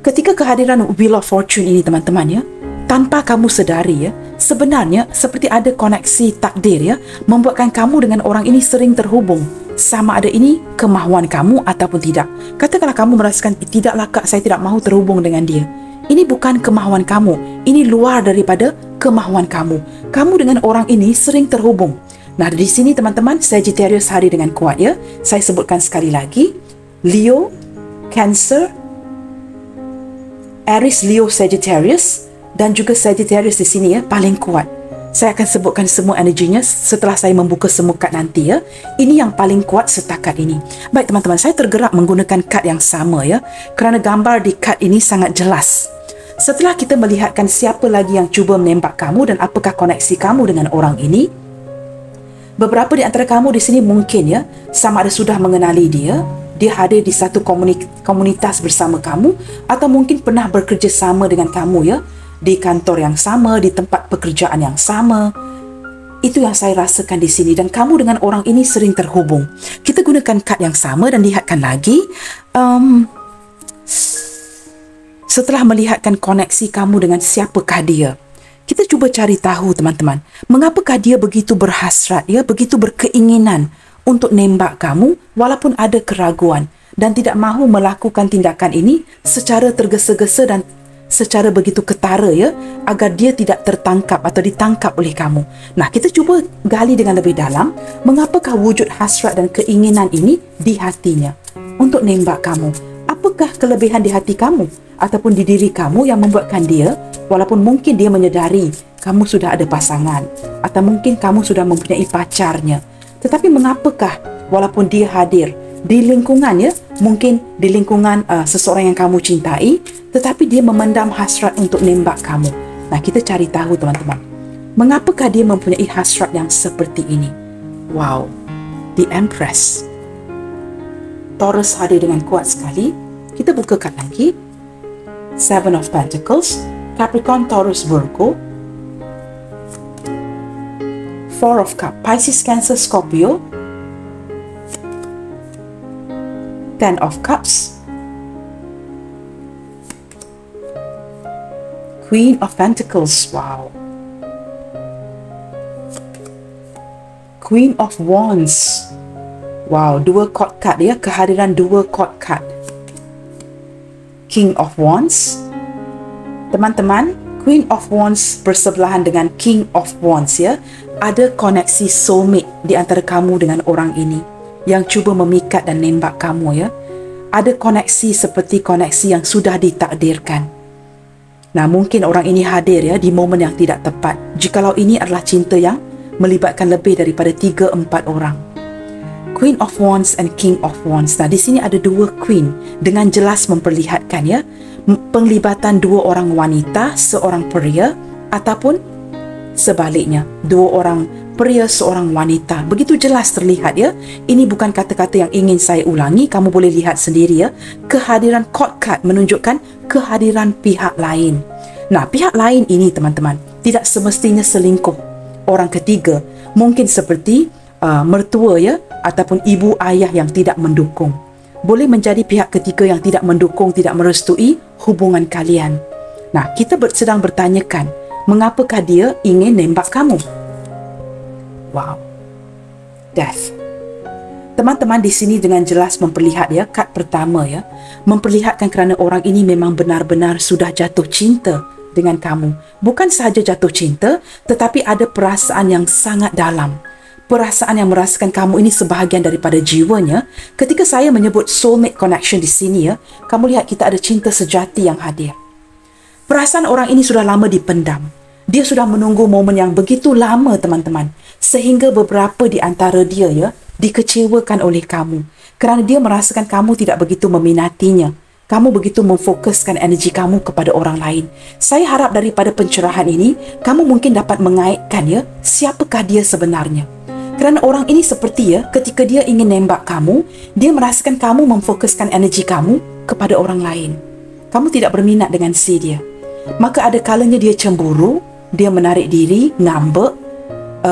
Ketika kehadiran Wheel of Fortune ini, teman-teman, ya, tanpa kamu sedari, ya, sebenarnya seperti ada koneksi takdir, ya, membuatkan kamu dengan orang ini sering terhubung. Sama ada ini kemahuan kamu ataupun tidak. Katakanlah kamu merasakan, tidaklah kak, saya tidak mahu terhubung dengan dia. Ini bukan kemahuan kamu. Ini luar daripada kemahuan kamu. Kamu dengan orang ini sering terhubung. Nah, di sini, teman-teman, Sagittarius hadir dengan kuat, ya. Saya sebutkan sekali lagi. Leo, Cancer, Aries, Leo, Sagittarius, dan juga Sagittarius di sini, ya, paling kuat. Saya akan sebutkan semua energinya setelah saya membuka semua kad nanti, ya. Ini yang paling kuat setakat ini. Baik, teman-teman, saya tergerak menggunakan kad yang sama, ya, kerana gambar di kad ini sangat jelas. Setelah kita melihatkan siapa lagi yang cuba menembak kamu dan apakah koneksi kamu dengan orang ini, beberapa di antara kamu di sini mungkin, ya, sama ada sudah mengenali dia hadir di satu komunitas bersama kamu, atau mungkin pernah bekerja sama dengan kamu, ya, di kantor yang sama, di tempat pekerjaan yang sama. Itu yang saya rasakan di sini, dan kamu dengan orang ini sering terhubung. Kita gunakan kad yang sama dan lihatkan lagi. Setelah melihatkan koneksi kamu dengan siapakah dia, kita cuba cari tahu, teman-teman, mengapakah dia begitu berhasrat, ya, begitu berkeinginan untuk nembak kamu walaupun ada keraguan dan tidak mahu melakukan tindakan ini secara tergesa-gesa dan secara begitu ketara, ya, agar dia tidak tertangkap atau ditangkap oleh kamu. Nah, kita cuba gali dengan lebih dalam, mengapakah wujud hasrat dan keinginan ini di hatinya untuk nembak kamu? Apakah kelebihan di hati kamu ataupun di diri kamu yang membuatkan dia, walaupun mungkin dia menyedari kamu sudah ada pasangan atau mungkin kamu sudah mempunyai pacarnya, tetapi mengapakah walaupun dia hadir di lingkungan, ya, mungkin di lingkungan seseorang yang kamu cintai, tetapi dia memendam hasrat untuk nembak kamu. Nah, kita cari tahu, teman-teman, mengapakah dia mempunyai hasrat yang seperti ini. Wow, The Empress. Taurus hadir dengan kuat sekali. Kita buka kad lagi. Seven of Pentacles, Capricorn, Taurus, Virgo. Four of Cups, Pisces, Cancer, Scorpio. Ten of Cups, Queen of Pentacles. Wow. Queen of Wands. Wow, dua court card, ya, kehadiran dua court card. King of Wands. Teman-teman, Queen of Wands bersebelahan dengan King of Wands, ya. Ada koneksi soulmate di antara kamu dengan orang ini yang cuba memikat dan nembak kamu, ya. Ada koneksi seperti koneksi yang sudah ditakdirkan. Nah, mungkin orang ini hadir, ya, di momen yang tidak tepat. Jikalau ini adalah cinta yang melibatkan lebih daripada 3-4 orang. Queen of Wands and King of Wands. Nah, di sini ada dua queen dengan jelas memperlihatkan, ya, penglibatan dua orang wanita, seorang pria, ataupun sebaliknya, dua orang pria, seorang wanita. Begitu jelas terlihat ya. Ini bukan kata-kata yang ingin saya ulangi, kamu boleh lihat sendiri ya. Kehadiran court card menunjukkan kehadiran pihak lain. Nah, pihak lain ini teman-teman tidak semestinya selingkuh. Orang ketiga mungkin seperti mertua ya, ataupun ibu ayah yang tidak mendukung. Boleh menjadi pihak ketiga yang tidak mendukung, tidak merestui hubungan kalian. Nah, kita sedang bertanyakan, mengapakah dia ingin nembak kamu? Wow. Death. Teman-teman di sini dengan jelas memperlihat ya, kad pertama ya, memperlihatkan kerana orang ini memang benar-benar sudah jatuh cinta dengan kamu. Bukan sahaja jatuh cinta, tetapi ada perasaan yang sangat dalam. Perasaan yang merasakan kamu ini sebahagian daripada jiwanya. Ketika saya menyebut soulmate connection di sini ya, kamu lihat kita ada cinta sejati yang hadir. Perasaan orang ini sudah lama dipendam. Dia sudah menunggu momen yang begitu lama teman-teman. Sehingga beberapa di antara dia ya, dikecewakan oleh kamu. Kerana dia merasakan kamu tidak begitu meminatinya. Kamu begitu memfokuskan energi kamu kepada orang lain. Saya harap daripada pencerahan ini, kamu mungkin dapat mengaitkan ya, siapakah dia sebenarnya. Kerana orang ini seperti ya, ketika dia ingin nembak kamu, dia merasakan kamu memfokuskan energi kamu kepada orang lain. Kamu tidak berminat dengan si dia. Maka ada kalanya dia cemburu, dia menarik diri, ngambek,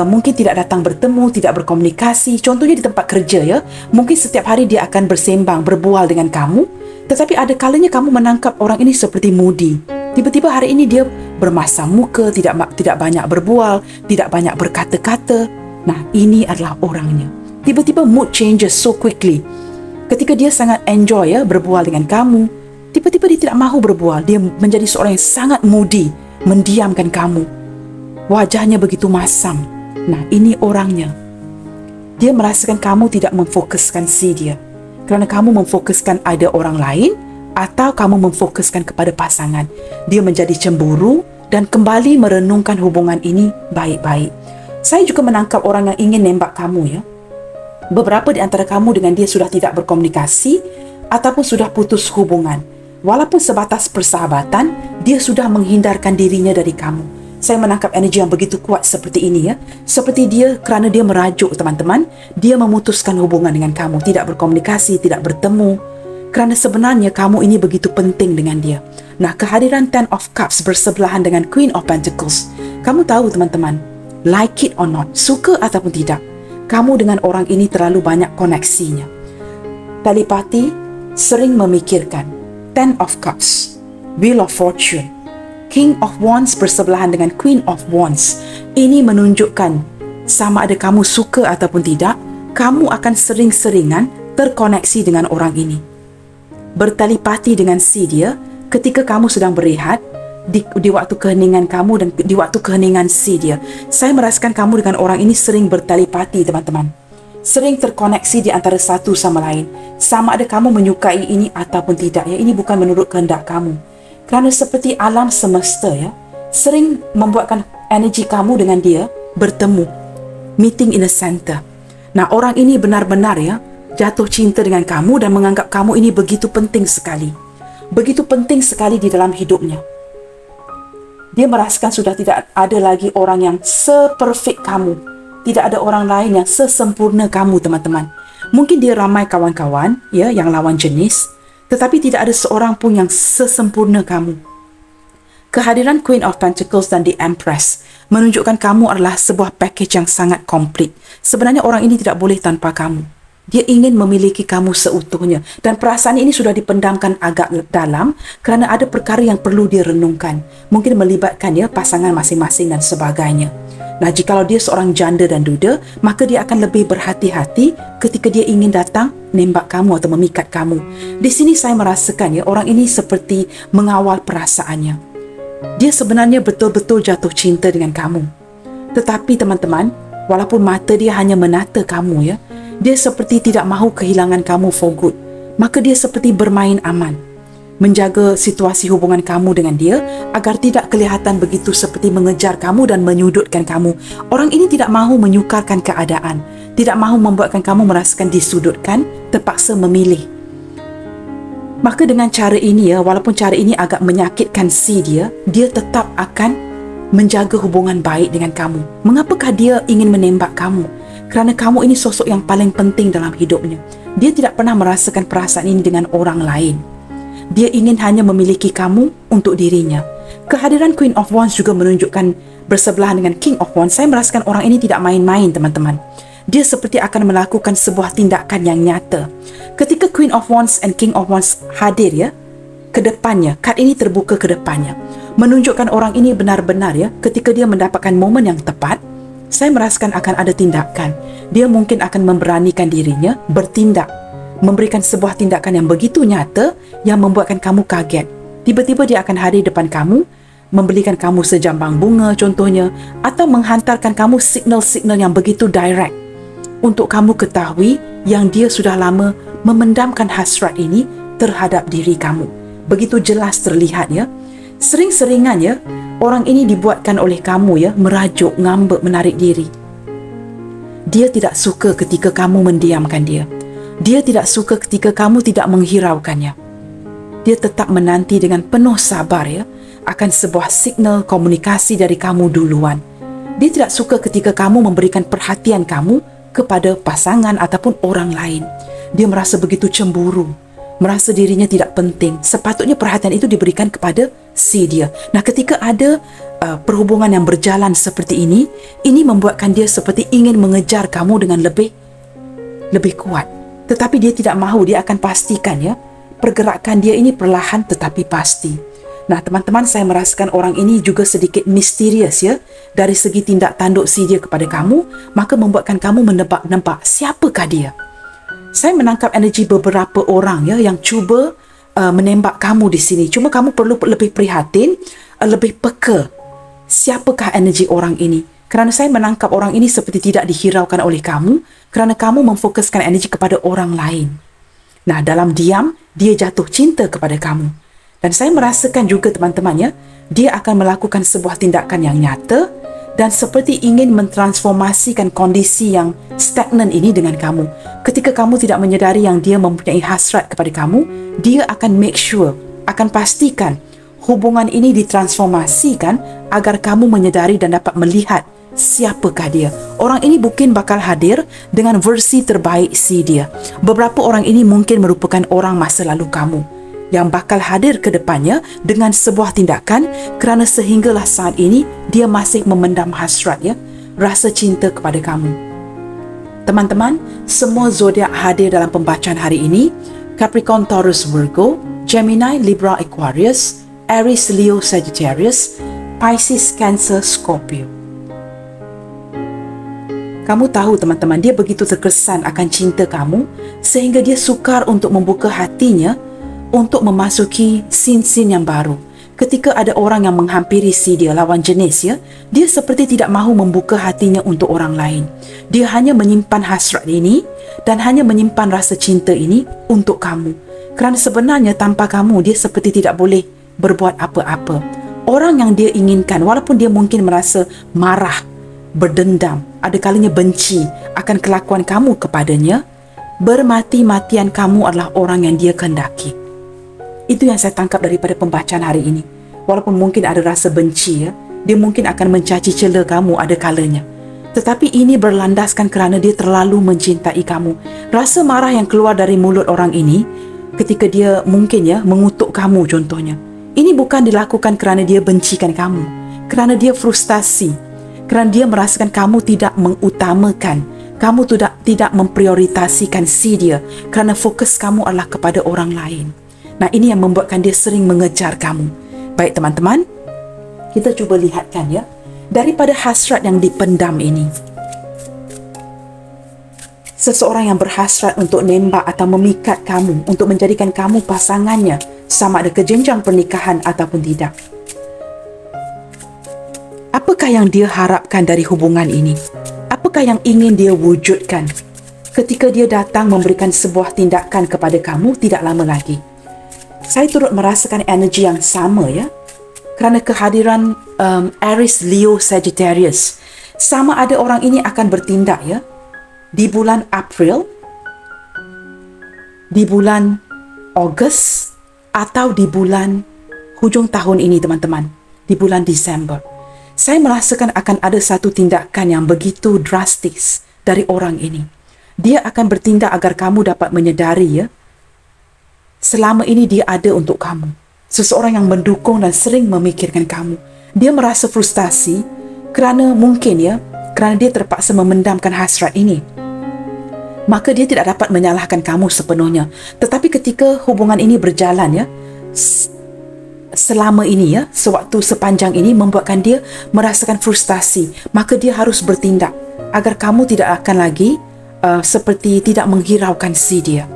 mungkin tidak datang bertemu, tidak berkomunikasi. Contohnya di tempat kerja ya, mungkin setiap hari dia akan bersembang, berbual dengan kamu. Tetapi ada kalanya kamu menangkap orang ini seperti moody. Tiba-tiba hari ini dia bermasam muka, tidak banyak berbual, tidak banyak berkata-kata. Nah, ini adalah orangnya. Tiba-tiba mood changes so quickly. Ketika dia sangat enjoy ya berbual dengan kamu, tiba-tiba dia tidak mahu berbual. Dia menjadi seorang yang sangat moody, mendiamkan kamu. Wajahnya begitu masam. Nah, ini orangnya. Dia merasakan kamu tidak memfokuskan si dia. Kerana kamu memfokuskan ada orang lain atau kamu memfokuskan kepada pasangan. Dia menjadi cemburu dan kembali merenungkan hubungan ini baik-baik. Saya juga menangkap orang yang ingin nembak kamu ya. Beberapa di antara kamu dengan dia sudah tidak berkomunikasi ataupun sudah putus hubungan. Walaupun sebatas persahabatan, dia sudah menghindarkan dirinya dari kamu. Saya menangkap energi yang begitu kuat seperti ini ya. Seperti dia kerana dia merajuk teman-teman, dia memutuskan hubungan dengan kamu, tidak berkomunikasi, tidak bertemu. Kerana sebenarnya kamu ini begitu penting dengan dia. Nah, kehadiran Ten of Cups bersebelahan dengan Queen of Pentacles. Kamu tahu teman-teman, like it or not, suka ataupun tidak, kamu dengan orang ini terlalu banyak koneksinya. Telepati, sering memikirkan. Ten of Cups, Wheel of Fortune, King of Wands bersebelahan dengan Queen of Wands. Ini menunjukkan sama ada kamu suka ataupun tidak, kamu akan sering-seringan terkoneksi dengan orang ini. Bertelepati dengan si dia ketika kamu sedang berehat, di waktu keheningan kamu dan di waktu keheningan si dia. Saya merasakan kamu dengan orang ini sering bertelepati teman-teman. Sering terkoneksi di antara satu sama lain. Sama ada kamu menyukai ini ataupun tidak ya. Ini bukan menurut kehendak kamu. Kerana seperti alam semesta ya, sering membuatkan energi kamu dengan dia bertemu. Meeting in a center. Nah, orang ini benar-benar ya jatuh cinta dengan kamu dan menganggap kamu ini begitu penting sekali. Begitu penting sekali di dalam hidupnya. Dia merasakan sudah tidak ada lagi orang yang seperfect kamu. Tidak ada orang lain yang sesempurna kamu, teman-teman. Mungkin dia ramai kawan-kawan ya yang lawan jenis, tetapi tidak ada seorang pun yang sesempurna kamu. Kehadiran Queen of Pentacles dan The Empress menunjukkan kamu adalah sebuah package yang sangat komplit. Sebenarnya orang ini tidak boleh tanpa kamu. Dia ingin memiliki kamu seutuhnya. Dan perasaan ini sudah dipendamkan agak dalam kerana ada perkara yang perlu dia renungkan. Mungkin melibatkan ya pasangan masing-masing dan sebagainya. Nah, jikalau dia seorang janda dan duda, maka dia akan lebih berhati-hati ketika dia ingin datang nembak kamu atau memikat kamu. Di sini saya merasakan ya orang ini seperti mengawal perasaannya. Dia sebenarnya betul-betul jatuh cinta dengan kamu. Tetapi teman-teman, walaupun mata dia hanya menata kamu ya, dia seperti tidak mahu kehilangan kamu for good. Maka dia seperti bermain aman, menjaga situasi hubungan kamu dengan dia agar tidak kelihatan begitu seperti mengejar kamu dan menyudutkan kamu. Orang ini tidak mahu menyukarkan keadaan, tidak mahu membuatkan kamu merasakan disudutkan, terpaksa memilih. Maka dengan cara ini ya, walaupun cara ini agak menyakitkan si dia tetap akan menjaga hubungan baik dengan kamu. Mengapakah dia ingin menembak kamu? Kerana kamu ini sosok yang paling penting dalam hidupnya. Dia tidak pernah merasakan perasaan ini dengan orang lain. Dia ingin hanya memiliki kamu untuk dirinya. Kehadiran Queen of Wands juga menunjukkan bersebelahan dengan King of Wands. Saya merasakan orang ini tidak main-main, teman-teman. Dia seperti akan melakukan sebuah tindakan yang nyata. Ketika Queen of Wands and King of Wands hadir ya, ke depannya, kad ini terbuka ke depannya, menunjukkan orang ini benar-benar ya, ketika dia mendapatkan momen yang tepat, saya merasakan akan ada tindakan. Dia mungkin akan memberanikan dirinya bertindak, memberikan sebuah tindakan yang begitu nyata yang membuatkan kamu kaget. Tiba-tiba dia akan hadir depan kamu, membelikan kamu sejambang bunga contohnya, atau menghantarkan kamu signal-signal yang begitu direct untuk kamu ketahui yang dia sudah lama memendamkan hasrat ini terhadap diri kamu. Begitu jelas terlihat ya. Sering-seringan ya, orang ini dibuatkan oleh kamu ya, merajuk, ngambek, menarik diri. Dia tidak suka ketika kamu mendiamkan dia. Dia tidak suka ketika kamu tidak menghiraukannya. Dia tetap menanti dengan penuh sabar ya, akan sebuah signal komunikasi dari kamu duluan. Dia tidak suka ketika kamu memberikan perhatian kamu kepada pasangan ataupun orang lain. Dia merasa begitu cemburu, merasa dirinya tidak penting. Sepatutnya perhatian itu diberikan kepada si dia. Nah, ketika ada perhubungan yang berjalan seperti ini membuatkan dia seperti ingin mengejar kamu dengan lebih kuat. Tetapi dia tidak mahu, dia akan pastikan ya, pergerakan dia ini perlahan tetapi pasti. Nah, teman-teman, saya merasakan orang ini juga sedikit misterius ya, dari segi tindak tanduk si dia kepada kamu, maka membuatkan kamu menebak-nebak siapakah dia. Saya menangkap energi beberapa orang ya yang cuba menembak kamu di sini. Cuma kamu perlu lebih prihatin, lebih peka. Siapakah energi orang ini? Kerana saya menangkap orang ini seperti tidak dihiraukan oleh kamu, kerana kamu memfokuskan energi kepada orang lain. Nah, dalam diam, dia jatuh cinta kepada kamu. Dan saya merasakan juga, teman-teman ya, dia akan melakukan sebuah tindakan yang nyata dan seperti ingin mentransformasikan kondisi yang stagnan ini dengan kamu. Ketika kamu tidak menyedari yang dia mempunyai hasrat kepada kamu, dia akan make sure, akan pastikan hubungan ini ditransformasikan agar kamu menyedari dan dapat melihat siapakah dia. Orang ini mungkin bakal hadir dengan versi terbaik si dia. Beberapa orang ini mungkin merupakan orang masa lalu kamu yang bakal hadir ke depannya dengan sebuah tindakan kerana sehinggalah saat ini dia masih memendam hasrat ya, rasa cinta kepada kamu. Teman-teman, semua zodiak hadir dalam pembacaan hari ini: Capricorn, Taurus, Virgo, Gemini, Libra, Aquarius, Aries, Leo, Sagittarius, Pisces, Cancer, Scorpio. Kamu tahu, teman-teman, dia begitu terkesan akan cinta kamu sehingga dia sukar untuk membuka hatinya untuk memasuki scene-scene yang baru. Ketika ada orang yang menghampiri si dia lawan jenis ya, dia seperti tidak mahu membuka hatinya untuk orang lain. Dia hanya menyimpan hasrat ini dan hanya menyimpan rasa cinta ini untuk kamu. Kerana sebenarnya tanpa kamu dia seperti tidak boleh berbuat apa-apa. Orang yang dia inginkan, walaupun dia mungkin merasa marah, berdendam, ada kalanya benci akan kelakuan kamu kepadanya, bermati-matian kamu adalah orang yang dia kehendaki. Itu yang saya tangkap daripada pembacaan hari ini. Walaupun mungkin ada rasa benci ya, dia mungkin akan mencaci cela kamu ada kalanya. Tetapi ini berlandaskan kerana dia terlalu mencintai kamu. Rasa marah yang keluar dari mulut orang ini ketika dia mungkin ya mengutuk kamu contohnya, ini bukan dilakukan kerana dia bencikan kamu, kerana dia frustasi, kerana dia merasakan kamu tidak mengutamakan, kamu tidak memprioritasikan si dia, kerana fokus kamu adalah kepada orang lain. Nah, ini yang membuatkan dia sering mengejar kamu. Baik, teman-teman, kita cuba lihatkan ya, daripada hasrat yang dipendam ini. Seseorang yang berhasrat untuk nembak atau memikat kamu, untuk menjadikan kamu pasangannya, sama ada ke jenjang pernikahan ataupun tidak. Apakah yang dia harapkan dari hubungan ini? Apakah yang ingin dia wujudkan ketika dia datang memberikan sebuah tindakan kepada kamu tidak lama lagi? Saya turut merasakan energi yang sama ya, kerana kehadiran Aries, Leo, Sagittarius. Sama ada orang ini akan bertindak ya di bulan April, di bulan Ogos atau di bulan hujung tahun ini teman-teman, di bulan Disember. Saya merasakan akan ada satu tindakan yang begitu drastis dari orang ini. Dia akan bertindak agar kamu dapat menyedari selama ini dia ada untuk kamu. Seseorang yang mendukung dan sering memikirkan kamu. Dia merasa frustasi kerana kerana dia terpaksa memendamkan hasrat ini. Maka dia tidak dapat menyalahkan kamu sepenuhnya. Tetapi ketika hubungan ini berjalan selama ini sewaktu sepanjang ini membuatkan dia merasakan frustasi, maka dia harus bertindak agar kamu tidak akan lagi seperti tidak menghiraukan si dia.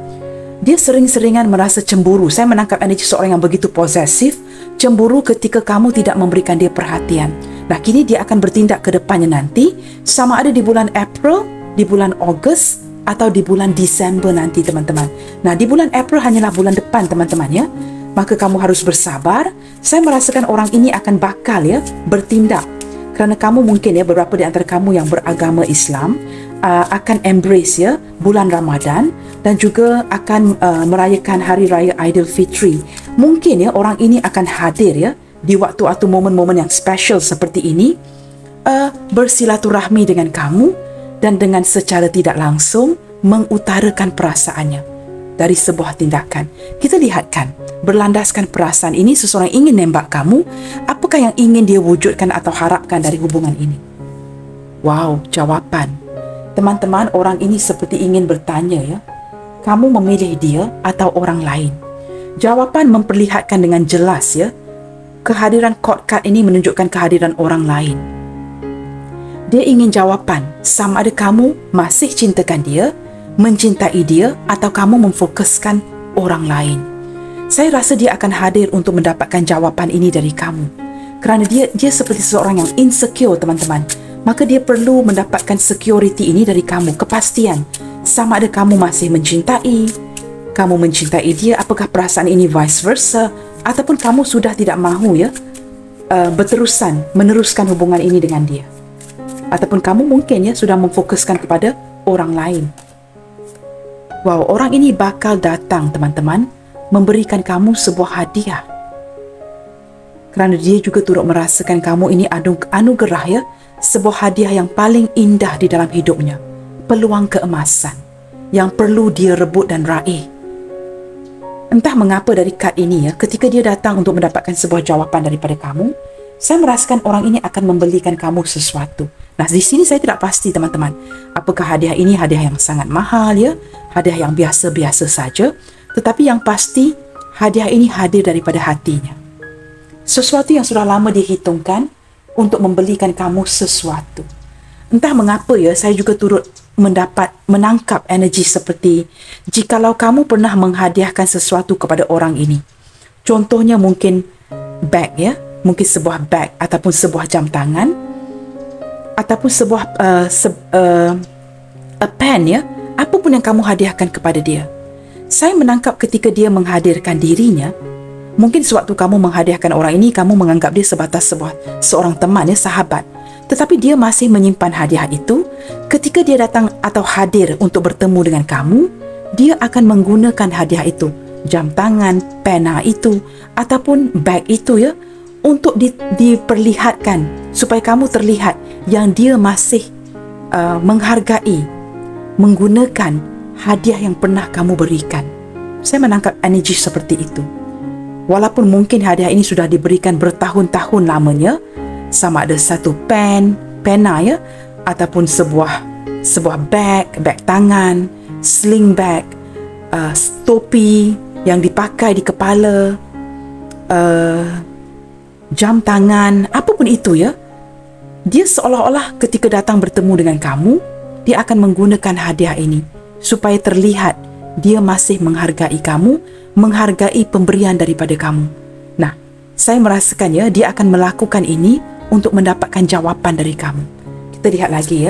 Dia sering-seringan merasa cemburu. Saya menangkap energi seorang yang begitu posesif, cemburu ketika kamu tidak memberikan dia perhatian. Nah, kini dia akan bertindak ke depannya nanti, sama ada di bulan April, di bulan Ogos, atau di bulan Disember nanti teman-teman. Nah, di bulan April hanyalah bulan depan teman-teman ya. Maka kamu harus bersabar. Saya merasakan orang ini akan bakal bertindak. Kerana kamu mungkin beberapa di antara kamu yang beragama Islam akan embrace bulan Ramadan dan juga akan merayakan Hari Raya Aidilfitri. Mungkin orang ini akan hadir di waktu-waktu momen-momen yang special seperti ini, bersilaturahmi dengan kamu dan dengan secara tidak langsung mengutarakan perasaannya dari sebuah tindakan. Kita lihatkan, berlandaskan perasaan ini, seseorang ingin nembak kamu, apakah yang ingin dia wujudkan atau harapkan dari hubungan ini? Wow, jawapan. Teman-teman, orang ini seperti ingin bertanya kamu memilih dia atau orang lain? Jawapan memperlihatkan dengan jelas kehadiran court card ini menunjukkan kehadiran orang lain. Dia ingin jawapan sama ada kamu masih cintakan dia, mencintai dia, atau kamu memfokuskan orang lain. Saya rasa dia akan hadir untuk mendapatkan jawapan ini dari kamu. Kerana dia seperti seseorang yang insecure teman-teman. Maka dia perlu mendapatkan security ini dari kamu, kepastian. Sama ada kamu masih mencintai, kamu mencintai dia, apakah perasaan ini vice versa, ataupun kamu sudah tidak mahu meneruskan hubungan ini dengan dia. Ataupun kamu mungkin sudah memfokuskan kepada orang lain. Wow, orang ini bakal datang teman-teman memberikan kamu sebuah hadiah. Kerana dia juga turut merasakan kamu ini anugerah sebuah hadiah yang paling indah di dalam hidupnya. Peluang keemasan yang perlu dia rebut dan raih. Entah mengapa dari kad ini ketika dia datang untuk mendapatkan sebuah jawapan daripada kamu, saya merasakan orang ini akan membelikan kamu sesuatu. Nah, di sini saya tidak pasti teman-teman. Apakah hadiah ini hadiah yang sangat mahal hadiah yang biasa-biasa saja. Tetapi yang pasti hadiah ini hadir daripada hatinya. Sesuatu yang sudah lama dihitungkan untuk membelikan kamu sesuatu. Entah mengapa saya juga turut menangkap energi seperti jikalau kamu pernah menghadiahkan sesuatu kepada orang ini. Contohnya mungkin bag mungkin sebuah bag ataupun sebuah jam tangan ataupun sebuah pen apapun yang kamu hadiahkan kepada dia. Saya menangkap ketika dia menghadirkan dirinya, mungkin sewaktu kamu menghadiahkan orang ini, kamu menganggap dia sebatas seorang teman sahabat. Tetapi dia masih menyimpan hadiah itu. Ketika dia datang atau hadir untuk bertemu dengan kamu, dia akan menggunakan hadiah itu, jam tangan, pena itu ataupun bag itu untuk diperlihatkan supaya kamu terlihat yang dia masih menghargai, menggunakan hadiah yang pernah kamu berikan. Saya menangkap energi seperti itu. Walaupun mungkin hadiah ini sudah diberikan bertahun-tahun lamanya, sama ada satu pena ataupun sebuah bag tangan, sling bag, topi yang dipakai di kepala, jam tangan, apapun itu dia seolah-olah ketika datang bertemu dengan kamu, dia akan menggunakan hadiah ini supaya terlihat dia masih menghargai kamu, menghargai pemberian daripada kamu. Nah, saya merasakan dia akan melakukan ini untuk mendapatkan jawapan dari kamu. Kita lihat lagi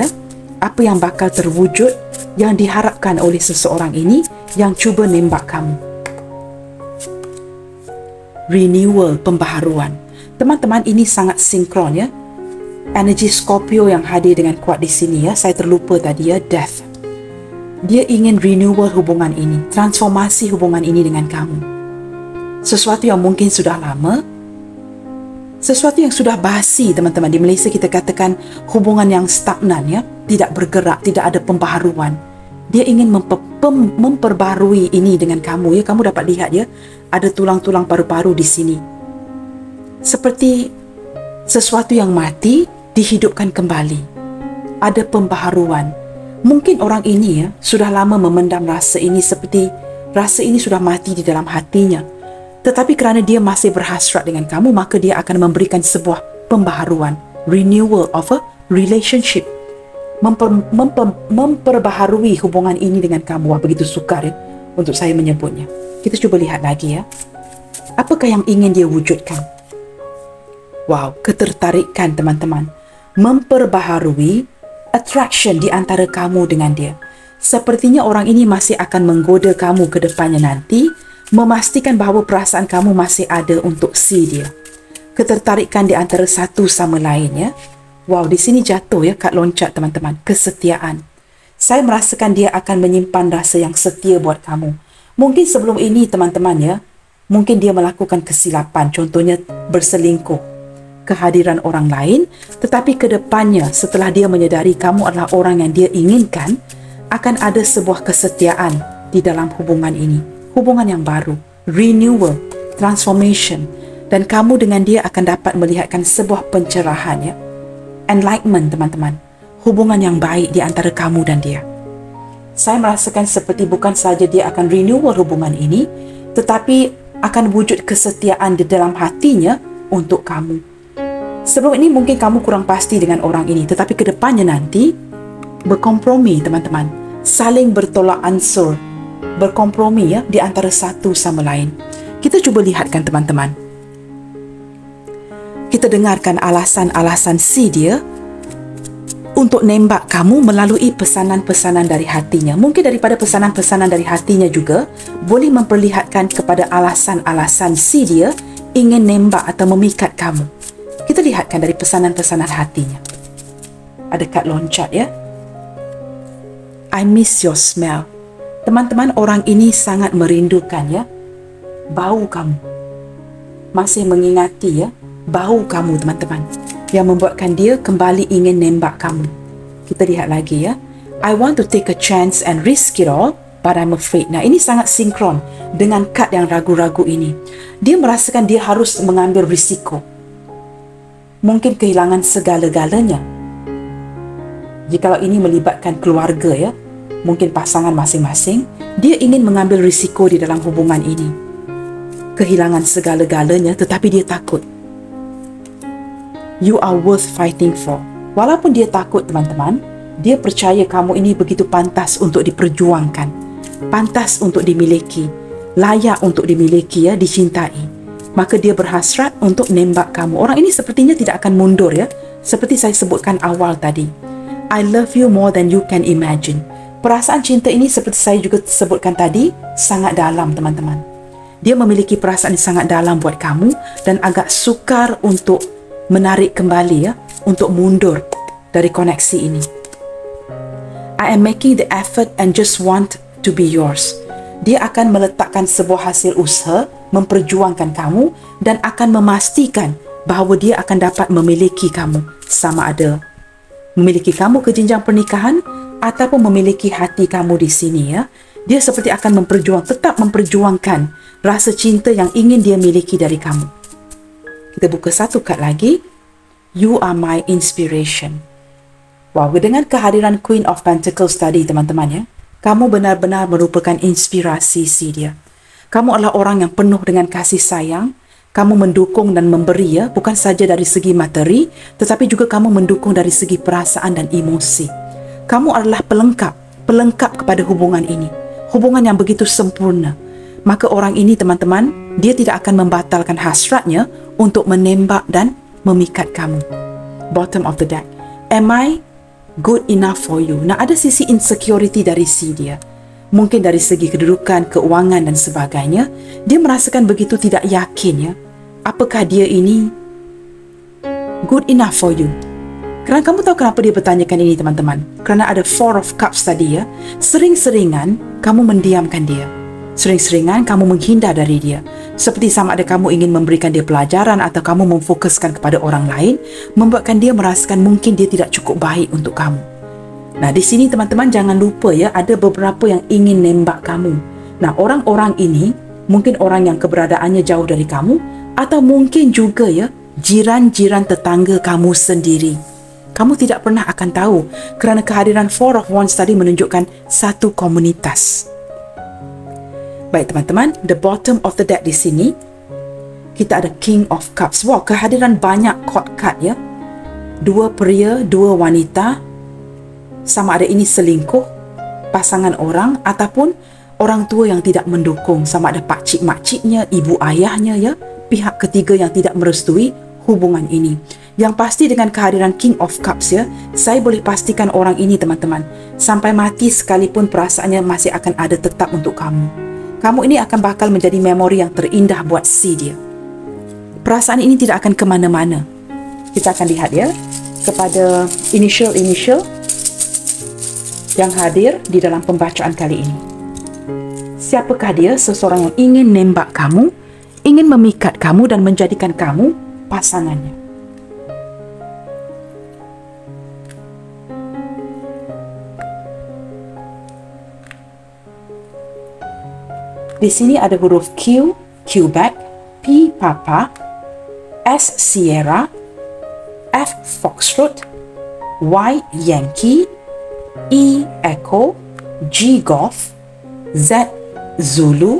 apa yang bakal terwujud yang diharapkan oleh seseorang ini yang cuba nembak kamu. Renewal, pembaharuan. Teman-teman, ini sangat sinkron Energi Scorpio yang hadir dengan kuat di sini saya terlupa tadi death. Dia ingin renewal hubungan ini, transformasi hubungan ini dengan kamu. sesuatu yang mungkin sudah lama, sesuatu yang sudah basi, teman-teman. Di Malaysia kita katakan hubungan yang stagnan, ya, tidak bergerak, tidak ada pembaharuan. Dia ingin memperbarui ini dengan kamu, ya. Kamu dapat lihat, ya, ada tulang-tulang paru-paru di sini. Seperti sesuatu yang mati dihidupkan kembali. Ada pembaharuan. Mungkin orang ini, ya, sudah lama memendam rasa ini, seperti rasa ini sudah mati di dalam hatinya. Tetapi kerana dia masih berhasrat dengan kamu, maka dia akan memberikan sebuah pembaharuan, renewal of a relationship, memperbaharui hubungan ini dengan kamu. Wah, begitu sukar, ya, untuk saya menyebutnya. Kita cuba lihat lagi, ya. Apakah yang ingin dia wujudkan? Wow, ketertarikan, teman-teman. Memperbaharui attraction di antara kamu dengan dia. Sepertinya orang ini masih akan menggoda kamu ke depannya nanti, memastikan bahawa perasaan kamu masih ada untuk si dia. Ketertarikan di antara satu sama lain, ya. Wow, di sini jatuh, ya, kad loncat, teman-teman. Kesetiaan. Saya merasakan dia akan menyimpan rasa yang setia buat kamu. Mungkin sebelum ini, teman-teman, ya, mungkin dia melakukan kesilapan, contohnya berselingkuh, kehadiran orang lain, tetapi ke depannya setelah dia menyedari kamu adalah orang yang dia inginkan, akan ada sebuah kesetiaan di dalam hubungan ini. Hubungan yang baru, renewal, transformation, dan kamu dengan dia akan dapat melihatkan sebuah pencerahan, ya. Enlightenment, teman-teman. Hubungan yang baik di antara kamu dan dia. Saya merasakan seperti bukan saja dia akan renewal hubungan ini, tetapi akan wujud kesetiaan di dalam hatinya untuk kamu. Sebelum ini mungkin kamu kurang pasti dengan orang ini, tetapi ke depannya nanti berkompromi, teman-teman. Saling bertolak ansur, berkompromi, ya, di antara satu sama lain. Kita cuba lihatkan, teman-teman. Kita dengarkan alasan-alasan si dia untuk nembak kamu melalui pesanan-pesanan dari hatinya. Mungkin daripada pesanan-pesanan dari hatinya juga boleh memperlihatkan kepada alasan-alasan si dia ingin nembak atau memikat kamu. Kita lihatkan dari pesanan-pesanan hatinya. Ada kad loncat, ya. I miss your smell. Teman-teman, orang ini sangat merindukan, ya, bau kamu. Masih mengingati, ya, bau kamu, teman-teman, yang membuatkan dia kembali ingin nembak kamu. Kita lihat lagi, ya. I want to take a chance and risk it all, but I'm afraid. Nah, ini sangat sinkron dengan kad yang ragu-ragu ini. Dia merasakan dia harus mengambil risiko. Mungkin kehilangan segala-galanya. Jikalau ini melibatkan keluarga, ya, mungkin pasangan masing-masing, dia ingin mengambil risiko di dalam hubungan ini. Kehilangan segala-galanya, tetapi dia takut. You are worth fighting for. Walaupun dia takut, teman-teman, dia percaya kamu ini begitu pantas untuk diperjuangkan, pantas untuk dimiliki, layak untuk dimiliki, ya, dicintai. Maka dia berhasrat untuk nembak kamu. Orang ini sepertinya tidak akan mundur, ya, seperti saya sebutkan awal tadi. I love you more than you can imagine. Perasaan cinta ini seperti saya juga sebutkan tadi, sangat dalam, teman-teman. Dia memiliki perasaan yang sangat dalam buat kamu dan agak sukar untuk menarik kembali, ya, untuk mundur dari koneksi ini. I am making the effort and just want to be yours. Dia akan meletakkan sebuah hasil usaha, memperjuangkan kamu dan akan memastikan bahawa dia akan dapat memiliki kamu, sama ada memiliki kamu ke jenjang pernikahan ataupun memiliki hati kamu di sini, ya. Dia seperti akan tetap memperjuangkan rasa cinta yang ingin dia miliki dari kamu. Kita buka satu kad lagi. You are my inspiration. Wow, dengan kehadiran Queen of Pentacles tadi, teman-teman, ya, kamu benar-benar merupakan inspirasi si dia. Kamu adalah orang yang penuh dengan kasih sayang. Kamu mendukung dan memberi, ya, bukan saja dari segi materi, tetapi juga kamu mendukung dari segi perasaan dan emosi. Kamu adalah pelengkap kepada hubungan ini. Hubungan yang begitu sempurna. Maka orang ini, teman-teman, dia tidak akan membatalkan hasratnya untuk menembak dan memikat kamu. Bottom of the deck. Am I good enough for you? Nah, ada sisi insecurity dari si dia. Mungkin dari segi kedudukan, keuangan dan sebagainya. Dia merasakan begitu tidak yakin, ya. Apakah dia ini good enough for you? Kerana kamu tahu kenapa dia bertanyakan ini, teman-teman? Kerana ada Four of Cups tadi, ya. Sering-seringan kamu mendiamkan dia. Sering-seringan kamu menghindar dari dia. Seperti sama ada kamu ingin memberikan dia pelajaran atau kamu memfokuskan kepada orang lain, membuatkan dia merasakan mungkin dia tidak cukup baik untuk kamu. Nah, di sini teman-teman jangan lupa ya, ada beberapa yang ingin nembak kamu. Nah, orang-orang ini mungkin orang yang keberadaannya jauh dari kamu, atau mungkin juga ya, jiran-jiran tetangga kamu sendiri. Kamu tidak pernah akan tahu kerana kehadiran Four of Wands tadi menunjukkan satu komunitas. Baik teman-teman, the bottom of the deck di sini, kita ada King of Cups. Wow, kehadiran banyak court card ya. Dua pria, dua wanita. Sama ada ini selingkuh, pasangan orang, ataupun orang tua yang tidak mendukung. Sama ada pakcik makciknya, ibu ayahnya ya. Pihak ketiga yang tidak merestui hubungan ini. Yang pasti dengan kehadiran King of Cups ya, saya boleh pastikan orang ini teman-teman, sampai mati sekalipun perasaannya masih akan ada tetap untuk kamu. Kamu ini akan bakal menjadi memori yang terindah buat si dia. Perasaan ini tidak akan kemana-mana. Kita akan lihat ya, kepada initial yang hadir di dalam pembacaan kali ini. Siapakah dia? Seseorang yang ingin nembak kamu, ingin memikat kamu dan menjadikan kamu pasangannya. Di sini ada huruf Q, Quebec, P, Papa, S, Sierra, F, Foxtrot, Y, Yankee, E, Echo, G, Golf, Z, Zulu,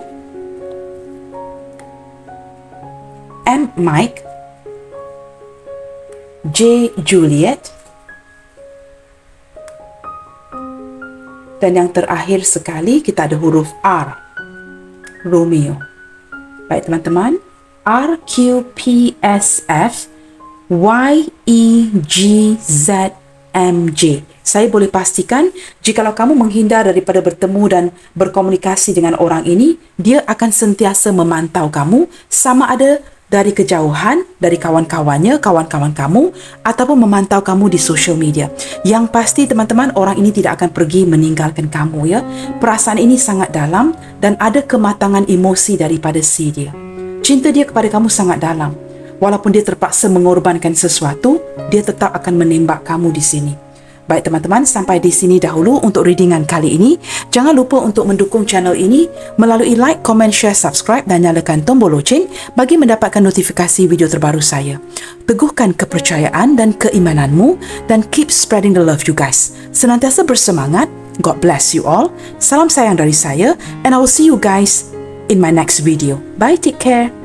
M, Mike, J, Juliet, dan yang terakhir sekali kita ada huruf R, Romeo. Baik teman-teman, R, Q, P, S, F, Y, E, G, Z, M, J. Saya boleh pastikan, jikalau kamu menghindar daripada bertemu dan berkomunikasi dengan orang ini, dia akan sentiasa memantau kamu, sama ada dari kejauhan, dari kawan-kawannya, kawan-kawan kamu, ataupun memantau kamu di social media. Yang pasti teman-teman, orang ini tidak akan pergi meninggalkan kamu ya. Perasaan ini sangat dalam dan ada kematangan emosi daripada si dia. Cinta dia kepada kamu sangat dalam. Walaupun dia terpaksa mengorbankan sesuatu, dia tetap akan menembak kamu di sini. Baik teman-teman, sampai di sini dahulu untuk readingan kali ini. Jangan lupa untuk mendukung channel ini melalui like, comment, share, subscribe dan nyalakan tombol loceng bagi mendapatkan notifikasi video terbaru saya. Teguhkan kepercayaan dan keimananmu dan keep spreading the love you guys. Senantiasa bersemangat. God bless you all. Salam sayang dari saya and I will see you guys in my next video. Bye, take care.